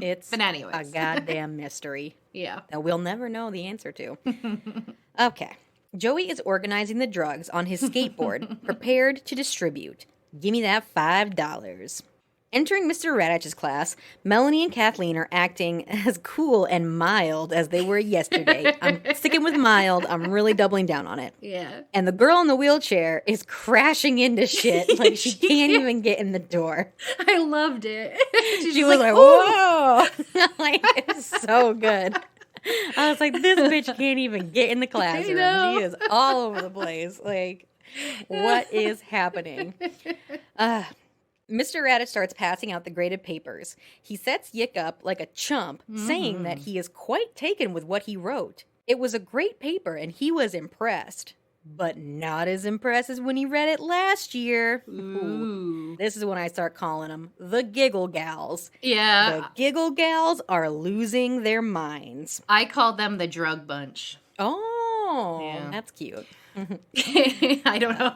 It's But anyways. a goddamn mystery Yeah. that we'll never know the answer to. Okay. Joey is organizing the drugs on his skateboard, prepared to distribute. Give me that $5. Entering Mr. Raditch's class, Melanie and Kathleen are acting as cool and mild as they were yesterday. I'm sticking with mild. I'm really doubling down on it. Yeah. And the girl in the wheelchair is crashing into shit like she can't even get in the door. I loved it. She was like, whoa. Like, it's so good. I was like, this bitch can't even get in the classroom. know. She is all over the place. Like, what is happening? Mr. Raditch starts passing out the graded papers. He sets Yick up like a chump, saying that he is quite taken with what he wrote. It was a great paper, and he was impressed. But not as impressed as when he read it last year. Ooh. This is when I start calling them the Giggle Gals. Yeah. The Giggle Gals are losing their minds. I call them the drug bunch. Oh, Yeah. that's cute. I don't know.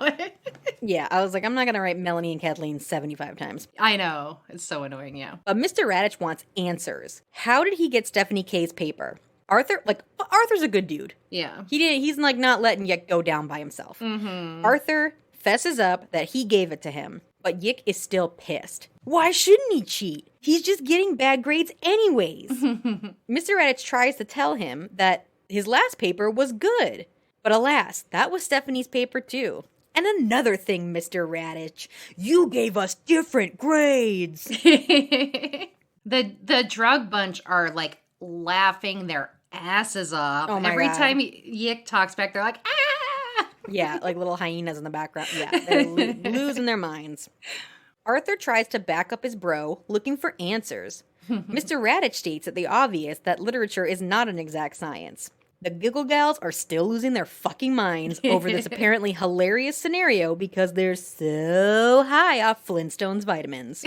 Yeah, I was like, I'm not going to write Melanie and Kathleen 75 times. I know. It's so annoying, yeah. But Mr. Radich wants answers. How did he get Stephanie K's paper? Arthur's a good dude. Yeah. He's like not letting Yick go down by himself. Mm-hmm. Arthur fesses up that he gave it to him, but Yick is still pissed. Why shouldn't he cheat? He's just getting bad grades anyways. Mr. Radich tries to tell him that his last paper was good. But alas, that was Stephanie's paper too. And another thing, Mr. Radich, you gave us different grades. The drug bunch are like laughing their asses off. Oh my Every God. time Yick talks back, they're like, ah! Yeah, like little hyenas in the background. Yeah, they're losing their minds. Arthur tries to back up his bro, looking for answers. Mr. Radich states at the obvious that literature is not an exact science. The Giggle Gals are still losing their fucking minds over this apparently hilarious scenario because they're so high off Flintstones vitamins.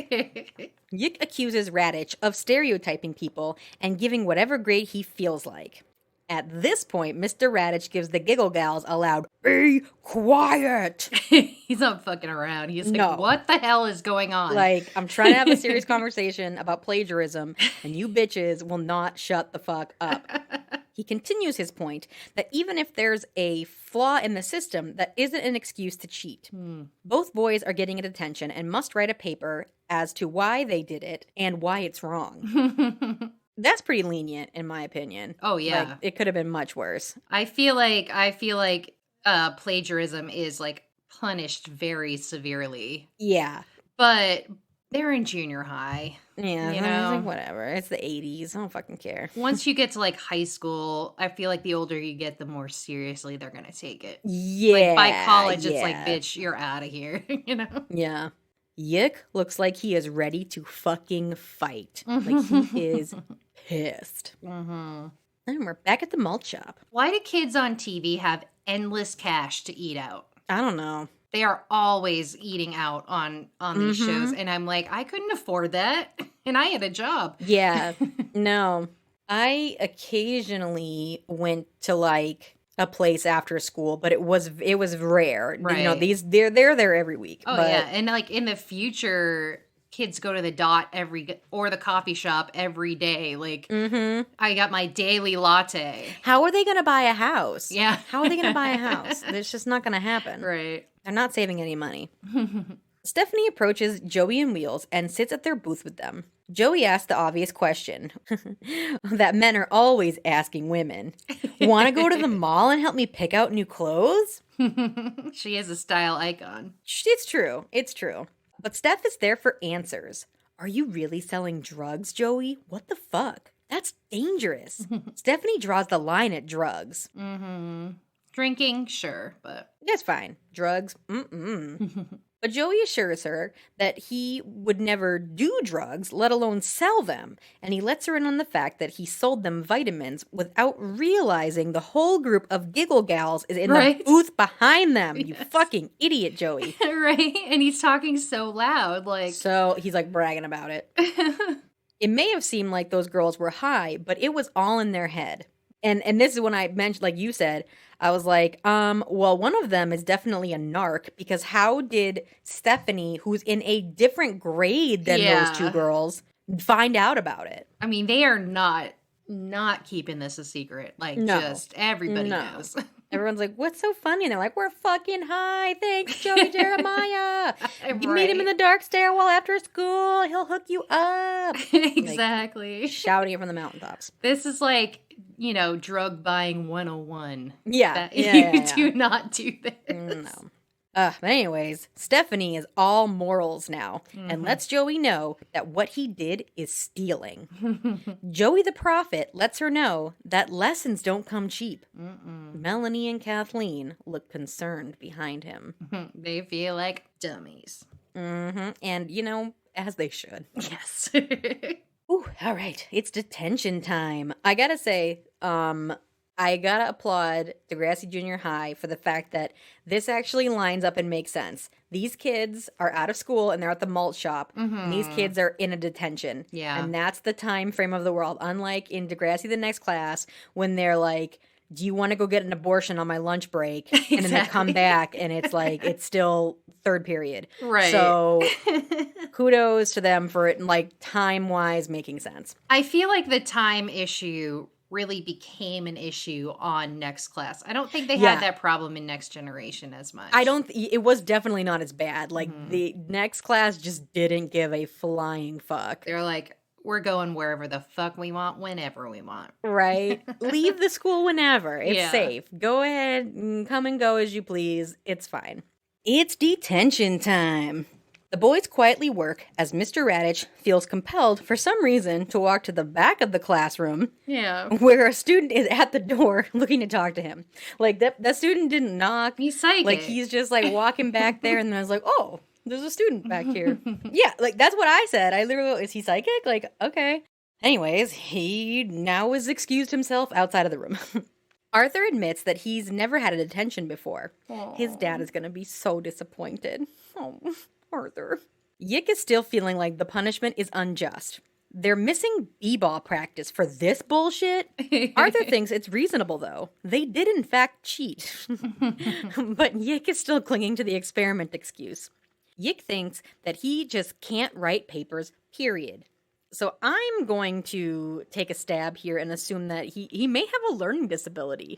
Yick accuses Radich of stereotyping people and giving whatever grade he feels like. At this point, Mr. Radich gives the Giggle Gals a loud, "Be quiet!" He's not fucking around. He's like, No. what the hell is going on? Like, I'm trying to have a serious conversation about plagiarism, and you bitches will not shut the fuck up. He continues his point that even if there's a flaw in the system, that isn't an excuse to cheat. Both boys are getting a detention and must write a paper as to why they did it and why it's wrong. That's pretty lenient, in my opinion. Oh, yeah. Like, it could have been much worse. I feel like plagiarism is like punished very severely. Yeah. But they're in junior high. Yeah, You I was know? like, whatever. It's the 80s. I don't fucking care. Once you get to like high school, I feel like the older you get, the more seriously they're gonna take it. Yeah. Like by college, it's like, yeah. bitch, you're out of here. You know? Yeah. Yick looks like he is ready to fucking fight. Like, he is pissed. Mm-hmm. And we're back at the malt shop. Why do kids on TV have endless cash to eat out? I don't know. They are always eating out on these shows, and I'm like, I couldn't afford that, and I had a job. Yeah. No. I occasionally went to like a place after school, but it was rare. Right. You know, they're there every week. Oh but yeah, and like in the future, kids go to the Dot or the coffee shop every day. Like I got my daily latte. how are they going to buy a house? Yeah. How are they going to buy a house? It's just not going to happen. Right. They're not saving any money. Stephanie approaches Joey and Wheels and sits at their booth with them. Joey asks the obvious question that men are always asking women. Want to go to the mall and help me pick out new clothes? She is a style icon. It's true. It's true. But Steph is there for answers. Are you really selling drugs, Joey? What the fuck? That's dangerous. Stephanie draws the line at drugs. Mm-hmm. Drinking, sure, but That's fine. Drugs, But Joey assures her that he would never do drugs, let alone sell them. And he lets her in on the fact that he sold them vitamins without realizing the whole group of Giggle Gals is in Right. the booth behind them. You Yes. fucking idiot, Joey. right, and he's talking so loud, like So he's like bragging about it. It may have seemed like those girls were high, but it was all in their head. And this is when I mentioned, like you said, I was like, well, one of them is definitely a narc, because how did Stephanie, who's in a different grade than those two Yeah. girls, find out about it? I mean, they are not keeping this a secret. Like, No. just everybody No. knows. Everyone's like, what's so funny? And they're like, we're fucking high. Thanks, Joey Jeremiah. You meet him in the dark stairwell after school. He'll hook you up. Exactly. Shouting it from the mountaintops. This is like, drug buying 101. Yeah. That yeah, you yeah, yeah. do not do this. No. But anyways, Stephanie is all morals now and lets Joey know that what he did is stealing. Joey the prophet lets her know that lessons don't come cheap. Melanie and Kathleen look concerned behind him. They feel like dummies. And, as they should. Yes. Ooh, all right. It's detention time. I gotta say, I gotta applaud Degrassi Jr High for the fact that this actually lines up and makes sense. These kids are out of school and they're at the malt shop. And these kids are in a detention. Yeah. And that's the time frame of the world. Unlike in Degrassi the Next Class, when they're like do you want to go get an abortion on my lunch break? And then they come back and it's like, it's still third period. Right. So kudos to them for it, like time-wise making sense. I feel like the time issue really became an issue on Next Class. I don't think they had that problem in Next Generation as much. It was definitely not as bad. Like the Next Class just didn't give a flying fuck. They're like, we're going wherever the fuck we want, whenever we want. Right? Leave the school whenever. It's safe. Go ahead and come and go as you please. It's fine. It's detention time. The boys quietly work as Mr. Radich feels compelled for some reason to walk to the back of the classroom. Yeah. Where a student is at the door looking to talk to him. Like that student didn't knock. He's psychic. Like he's just like walking back there and then I was like, oh, there's a student back here. Yeah, like that's what I said. I literally, is he psychic? Like, okay. Anyways, he now has excused himself outside of the room. Arthur admits that he's never had a detention before. Aww. His dad is going to be so disappointed. Oh, Arthur. Yick is still feeling like the punishment is unjust. They're missing b-ball practice for this bullshit. Arthur thinks it's reasonable, though. They did, in fact, cheat. But Yick is still clinging to the experiment excuse. Yick thinks that he just can't write papers, period. So I'm going to take a stab here and assume that he may have a learning disability.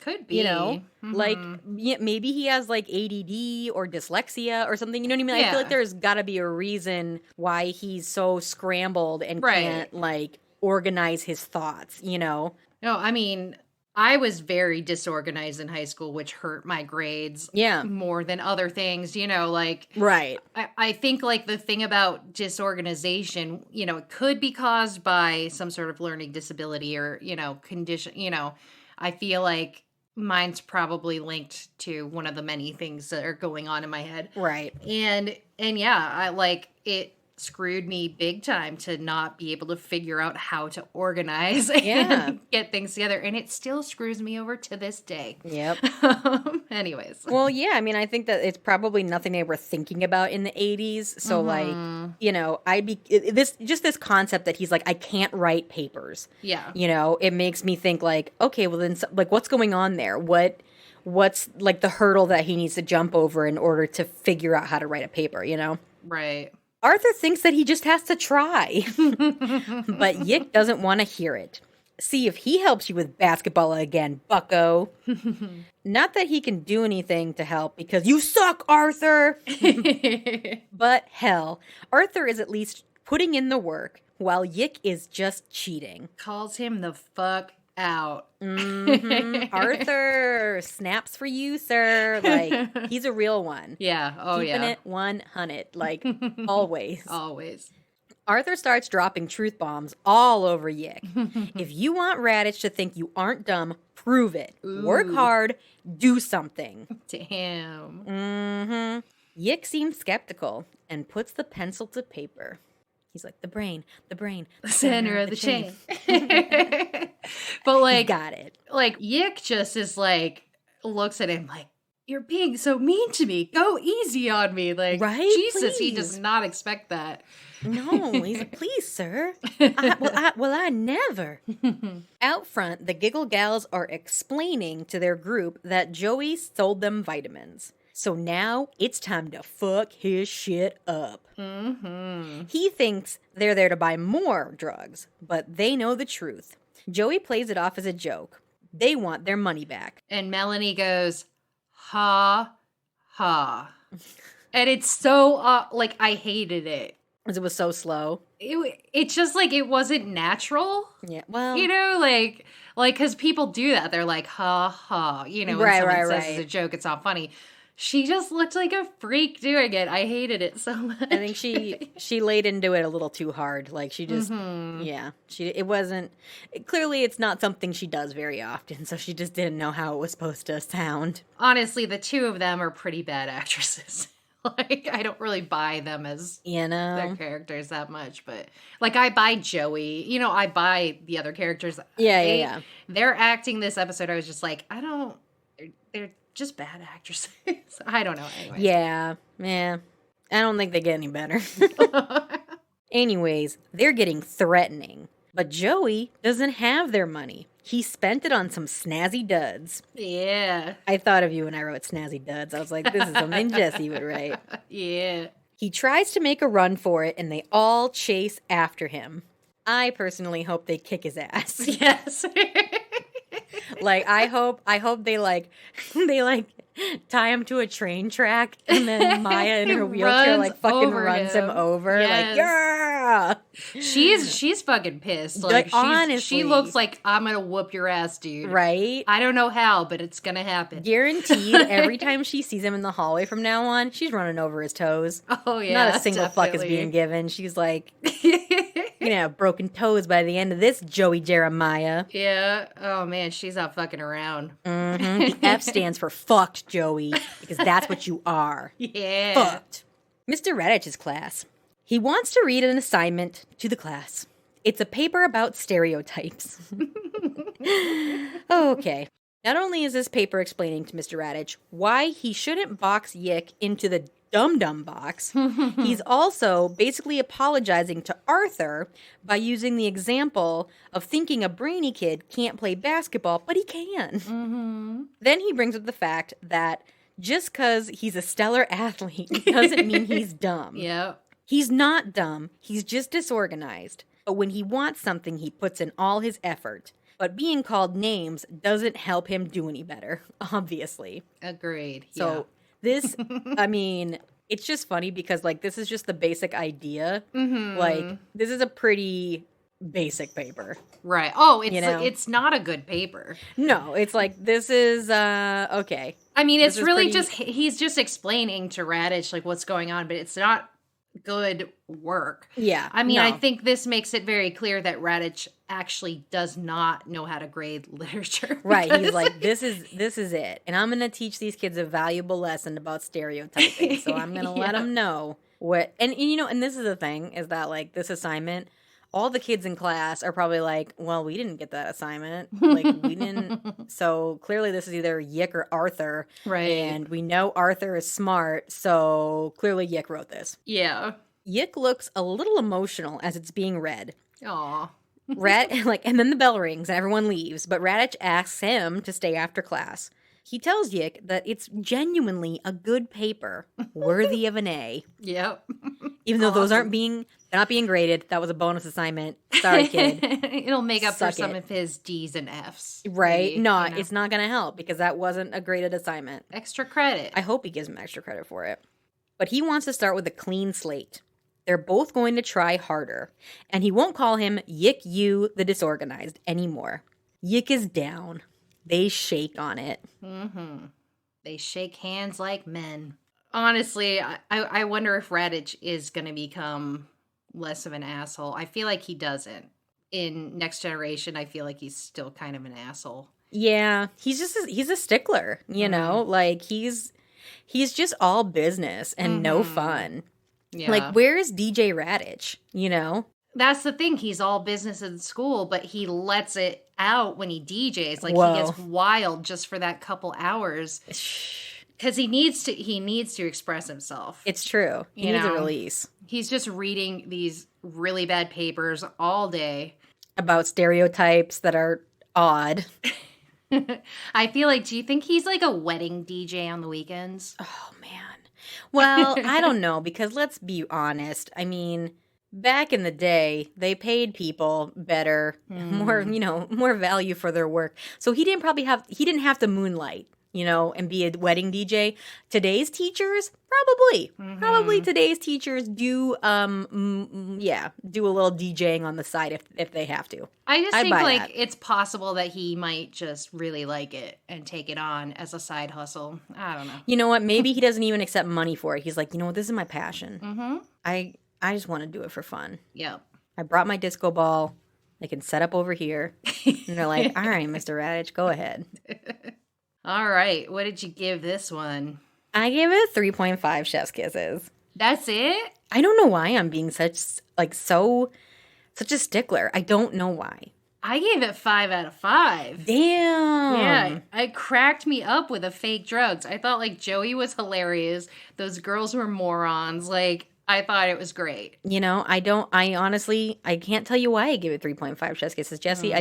Could be. You know? Like, maybe he has, like, ADD or dyslexia or something. You know what I mean? I feel like there's got to be a reason why he's so scrambled and can't, like, organize his thoughts, you know? No, I mean, I was very disorganized in high school, which hurt my grades more than other things, you know, like... Right. I think, like, the thing about disorganization, you know, it could be caused by some sort of learning disability or, you know, condition, you know, I feel like mine's probably linked to one of the many things that are going on in my head. Right. And yeah, I like it screwed me big time to not be able to figure out how to organize and get things together. And it still screws me over to this day. Yep. Anyways. Well, yeah, I mean, I think that it's probably nothing they were thinking about in the 80s. So, like, you know, this concept that he's like, I can't write papers. Yeah. You know, it makes me think like, okay, well then, like, what's going on there? What's like the hurdle that he needs to jump over in order to figure out how to write a paper, you know? Right. Arthur thinks that he just has to try, but Yick doesn't want to hear it. See if he helps you with basketball again, bucko. Not that he can do anything to help because you suck, Arthur. But hell, Arthur is at least putting in the work while Yick is just cheating. Calls him the fuck out. Arthur, snaps for you, sir. Like, he's a real one. Yeah. Oh, Keeping it 100. Like, always. Always. Arthur starts dropping truth bombs all over Yick. If you want Radich to think you aren't dumb, prove it. Ooh. Work hard, do something. Damn. Yick seems skeptical and puts the pencil to paper. He's like, the brain, the center of the chain. But like, got it. Like, Yick just is like, looks at him like, you're being so mean to me. Go easy on me. Like, right? Jesus, Please. He does not expect that. No, he's like, please, sir. I never. Out front, the Giggle Gals are explaining to their group that Joey sold them vitamins. So now it's time to fuck his shit up. He thinks they're there to buy more drugs, but they know the truth. Joey plays it off as a joke. They want their money back. And Melanie goes, ha, ha. And it's so, like, I hated it. Because it was so slow. It's just, like, it wasn't natural. Yeah, well. You know, like, because people do that. They're like, ha, ha. You know, when someone says it's a joke, it's not funny. She just looked like a freak doing it. I hated it so much. I think she laid into it a little too hard. Like, she just, clearly it's not something she does very often, so she just didn't know how it was supposed to sound. Honestly, the two of them are pretty bad actresses. Like, I don't really buy them as their characters that much, but, like, I buy Joey. You know, I buy the other characters. Yeah. They're acting this episode, I was just like, they're just bad actresses. I don't know. Anyways. Yeah. I don't think they get any better. Anyways, they're getting threatening. But Joey doesn't have their money. He spent it on some snazzy duds. Yeah. I thought of you when I wrote snazzy duds. I was like, this is something Jesse would write. Yeah. He tries to make a run for it, and they all chase after him. I personally hope they kick his ass. Yes. Like, I hope they tie him to a train track, and then Maya in her wheelchair fucking runs him over. Yes. Like, yeah. She's fucking pissed. Like honestly, she looks like, I'm gonna whoop your ass, dude. Right? I don't know how, but it's gonna happen. Guaranteed. Every time she sees him in the hallway from now on, she's running over his toes. Oh yeah. Not a single fuck is being given. She's like, you're gonna have broken toes by the end of this, Joey Jeremiah. Yeah. Oh man, she's not fucking around. Mm-hmm. The F stands for fucked, Joey, because that's what you are. Yeah. Fucked. Mr. Radich's class. He wants to read an assignment to the class. It's a paper about stereotypes. Okay. Not only is this paper explaining to Mr. Radich why he shouldn't box Yick into the dum-dum box, he's also basically apologizing to Arthur by using the example of thinking a brainy kid can't play basketball, but he can. Mm-hmm. Then he brings up the fact that just because he's a stellar athlete doesn't mean he's dumb. Yep. He's not dumb. He's just disorganized. But when he wants something, he puts in all his effort. But being called names doesn't help him do any better, obviously. Agreed. So this, I mean, it's just funny because, like, this is just the basic idea. Mm-hmm. Like, this is a pretty basic paper. Right. Oh, it's You know? it's not a good paper. No, it's like, this is, okay. I mean, it's This is really pretty- just he's just explaining to Radich like what's going on, but it's not good work. Yeah. I mean, no. I think this makes it very clear that Radich actually does not know how to grade literature. Right. He's like, this is it. And I'm going to teach these kids a valuable lesson about stereotyping. So I'm going to let them know what, and you know, and this is the thing is that like this assignment, all the kids in class are probably like, well, we didn't get that assignment. Like we didn't. So clearly this is either Yick or Arthur. Right. And we know Arthur is smart. So clearly Yick wrote this. Yeah. Yick looks a little emotional as it's being read. Aw. And then the bell rings and everyone leaves, but Radich asks him to stay after class. He tells Yick that it's genuinely a good paper, worthy of an A. Yep. Even though they're not being graded. That was a bonus assignment. Sorry, kid. It'll make up for Suck some it. of his D's and F's. Right? Maybe, No, you know. it's not going to help because that wasn't a graded assignment. Extra credit. I hope he gives him extra credit for it. But he wants to start with a clean slate. They're both going to try harder. And he won't call him Yick you the disorganized anymore. Yick is down. They shake on it. Mm-hmm. They shake hands like men. Honestly, I wonder if Radich is going to become less of an asshole. I feel like he doesn't. In Next Generation, I feel like he's still kind of an asshole. Yeah, he's a stickler, you know? Like he's just all business and no fun. Yeah. Like where is DJ Radich, you know? That's the thing. He's all business in school, but he lets it out when he DJs. Like Whoa. he gets wild just for that couple hours because he needs to express himself. It's true. He needs a release. He's just reading these really bad papers all day About stereotypes that are odd. I feel like, do you think he's like a wedding DJ on the weekends? Oh, man. Well, I don't know, because let's be honest. I mean, back in the day, they paid people better, more value for their work. So he didn't have to moonlight, and be a wedding DJ. Today's teachers, probably today's teachers do, do a little DJing on the side if they have to. I just I'd think buy like that. it's possible that he might just really like it and take it on as a side hustle. I don't know. You know what? Maybe he doesn't even accept money for it. He's like, you know what? This is my passion. Mm-hmm. I just want to do it for fun. Yep. I brought my disco ball. They can set up over here. And they're like, all right, Mr. Radich, go ahead. All right. What did you give this one? I gave it 3.5 chef's kisses. That's it? I don't know why I'm being such a stickler. I don't know why. I gave it 5 out of 5. Damn. Yeah, it cracked me up with the fake drugs. I thought like Joey was hilarious. Those girls were morons. Like I thought it was great. You know, I honestly, I can't tell you why I gave it 3.5 chess kisses, Jesse.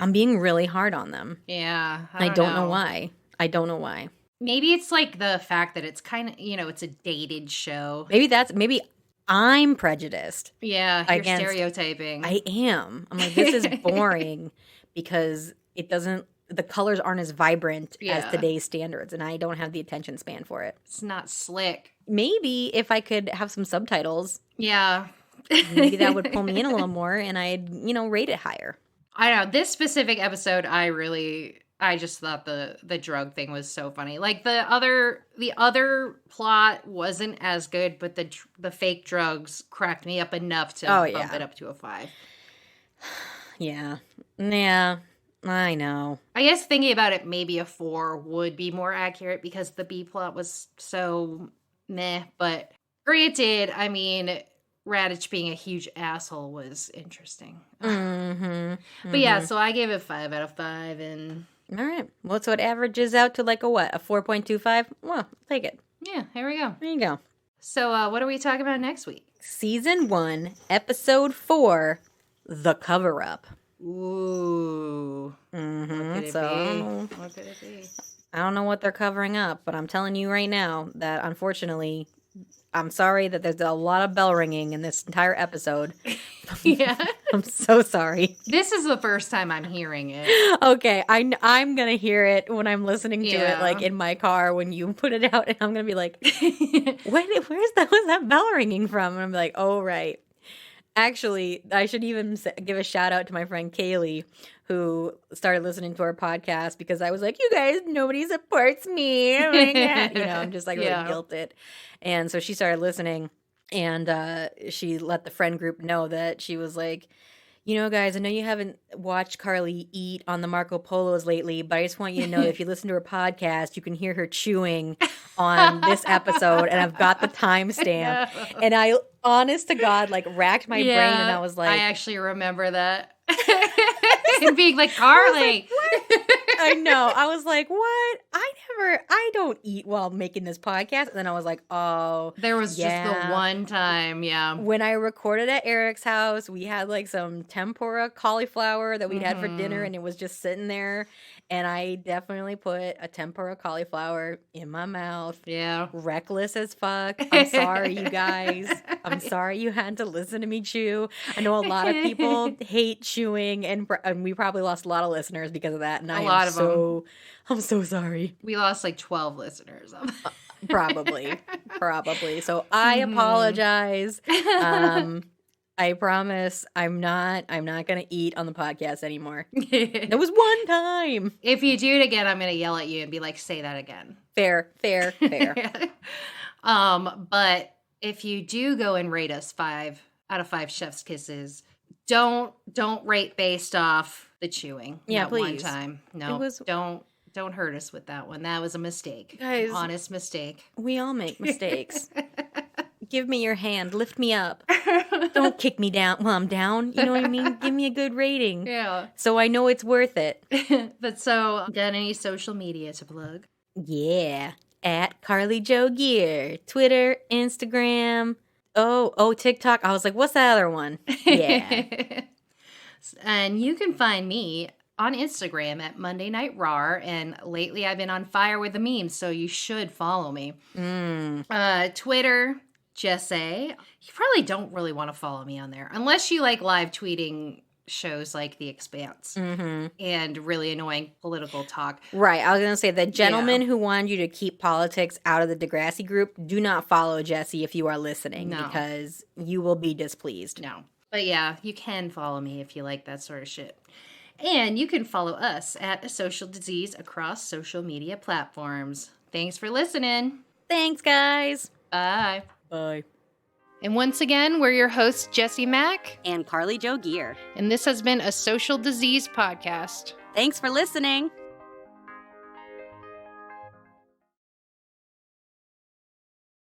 I'm being really hard on them. Yeah. I don't know why. I don't know why. Maybe it's like the fact that it's kind of, it's a dated show. Maybe I'm prejudiced. Yeah, you're stereotyping. I am. I'm like, this is boring because the colors aren't as vibrant as today's standards, and I don't have the attention span for it. It's not slick. Maybe if I could have some subtitles. Yeah. Maybe that would pull me in a little more, and I'd, rate it higher. I know. This specific episode, I just thought the drug thing was so funny. Like the other plot wasn't as good, but the fake drugs cracked me up enough to bump it up to a 5. Yeah. Yeah. I know. I guess thinking about it, maybe a 4 would be more accurate because the B plot was so meh. But granted, I mean, Raditch being a huge asshole was interesting. But yeah, so I gave it 5 out of 5, and all right. Well, so it averages out to like a 4.25? Well, take it. Yeah, here we go. There you go. So what are we talking about next week? Season 1, Episode 4, The Cover-Up. Ooh. What could it be? What could it be? I don't know what they're covering up, but I'm telling you right now that unfortunately, I'm sorry that there's a lot of bell ringing in this entire episode. Yeah. I'm so sorry. This is the first time I'm hearing it. Okay, I'm going to hear it when I'm listening to it, like in my car when you put it out, and I'm going to be like, where's that bell ringing from? And I'm like, oh, right. Actually, I should even give a shout out to my friend Kaylee, who started listening to our podcast because I was like, you guys, nobody supports me. Oh my God. I'm just like really guilted. And so she started listening, and she let the friend group know that she was like, guys, I know you haven't watched Carly eat on the Marco Polos lately, but I just want you to know that if you listen to her podcast, you can hear her chewing on this episode, and I've got the timestamp. And I, honest to God, like racked my brain, and I was like, I actually remember that. And being like, Carly. I know. I was like, what? I don't eat while making this podcast. And then I was like, oh. There was just the one time, When I recorded at Eric's house, we had like some tempura cauliflower that we'd had for dinner, and it was just sitting there. And I definitely put a tempura cauliflower in my mouth. Yeah. Reckless as fuck. I'm sorry, you guys. I'm sorry you had to listen to me chew. I know a lot of people hate chewing, and we probably lost a lot of listeners because of that. And I'm so sorry. We lost like 12 listeners. Probably. So I apologize. I promise I'm not going to eat on the podcast anymore. It was one time. If you do it again, I'm going to yell at you and be like, say that again. Fair. But if you do go and rate us 5 out of 5 chef's kisses, don't rate based off the chewing. Yeah, that please. One time. No, don't hurt us with that one. That was a mistake. Guys, honest mistake. We all make mistakes. Give me your hand. Lift me up. Don't kick me down while I'm down. You know what I mean? Give me a good rating. Yeah. So I know it's worth it. But so, got any social media to plug? Yeah. At Carly Jo Gear. Twitter, Instagram. Oh, TikTok. I was like, what's that other one? Yeah. And you can find me on Instagram at Monday Night Raw, and lately I've been on fire with the memes, so you should follow me. Twitter, Jesse. You probably don't really want to follow me on there unless you like live tweeting shows like The Expanse and really annoying political talk. Right. I was going to say the gentleman who wanted you to keep politics out of the Degrassi group, do not follow Jesse if you are listening because you will be displeased. No. But yeah, you can follow me if you like that sort of shit. And you can follow us at A Social Disease across social media platforms. Thanks for listening. Thanks, guys. Bye. Bye. And once again, we're your hosts, Jesse Mack and Carly Jo Gear. And this has been A Social Disease Podcast. Thanks for listening.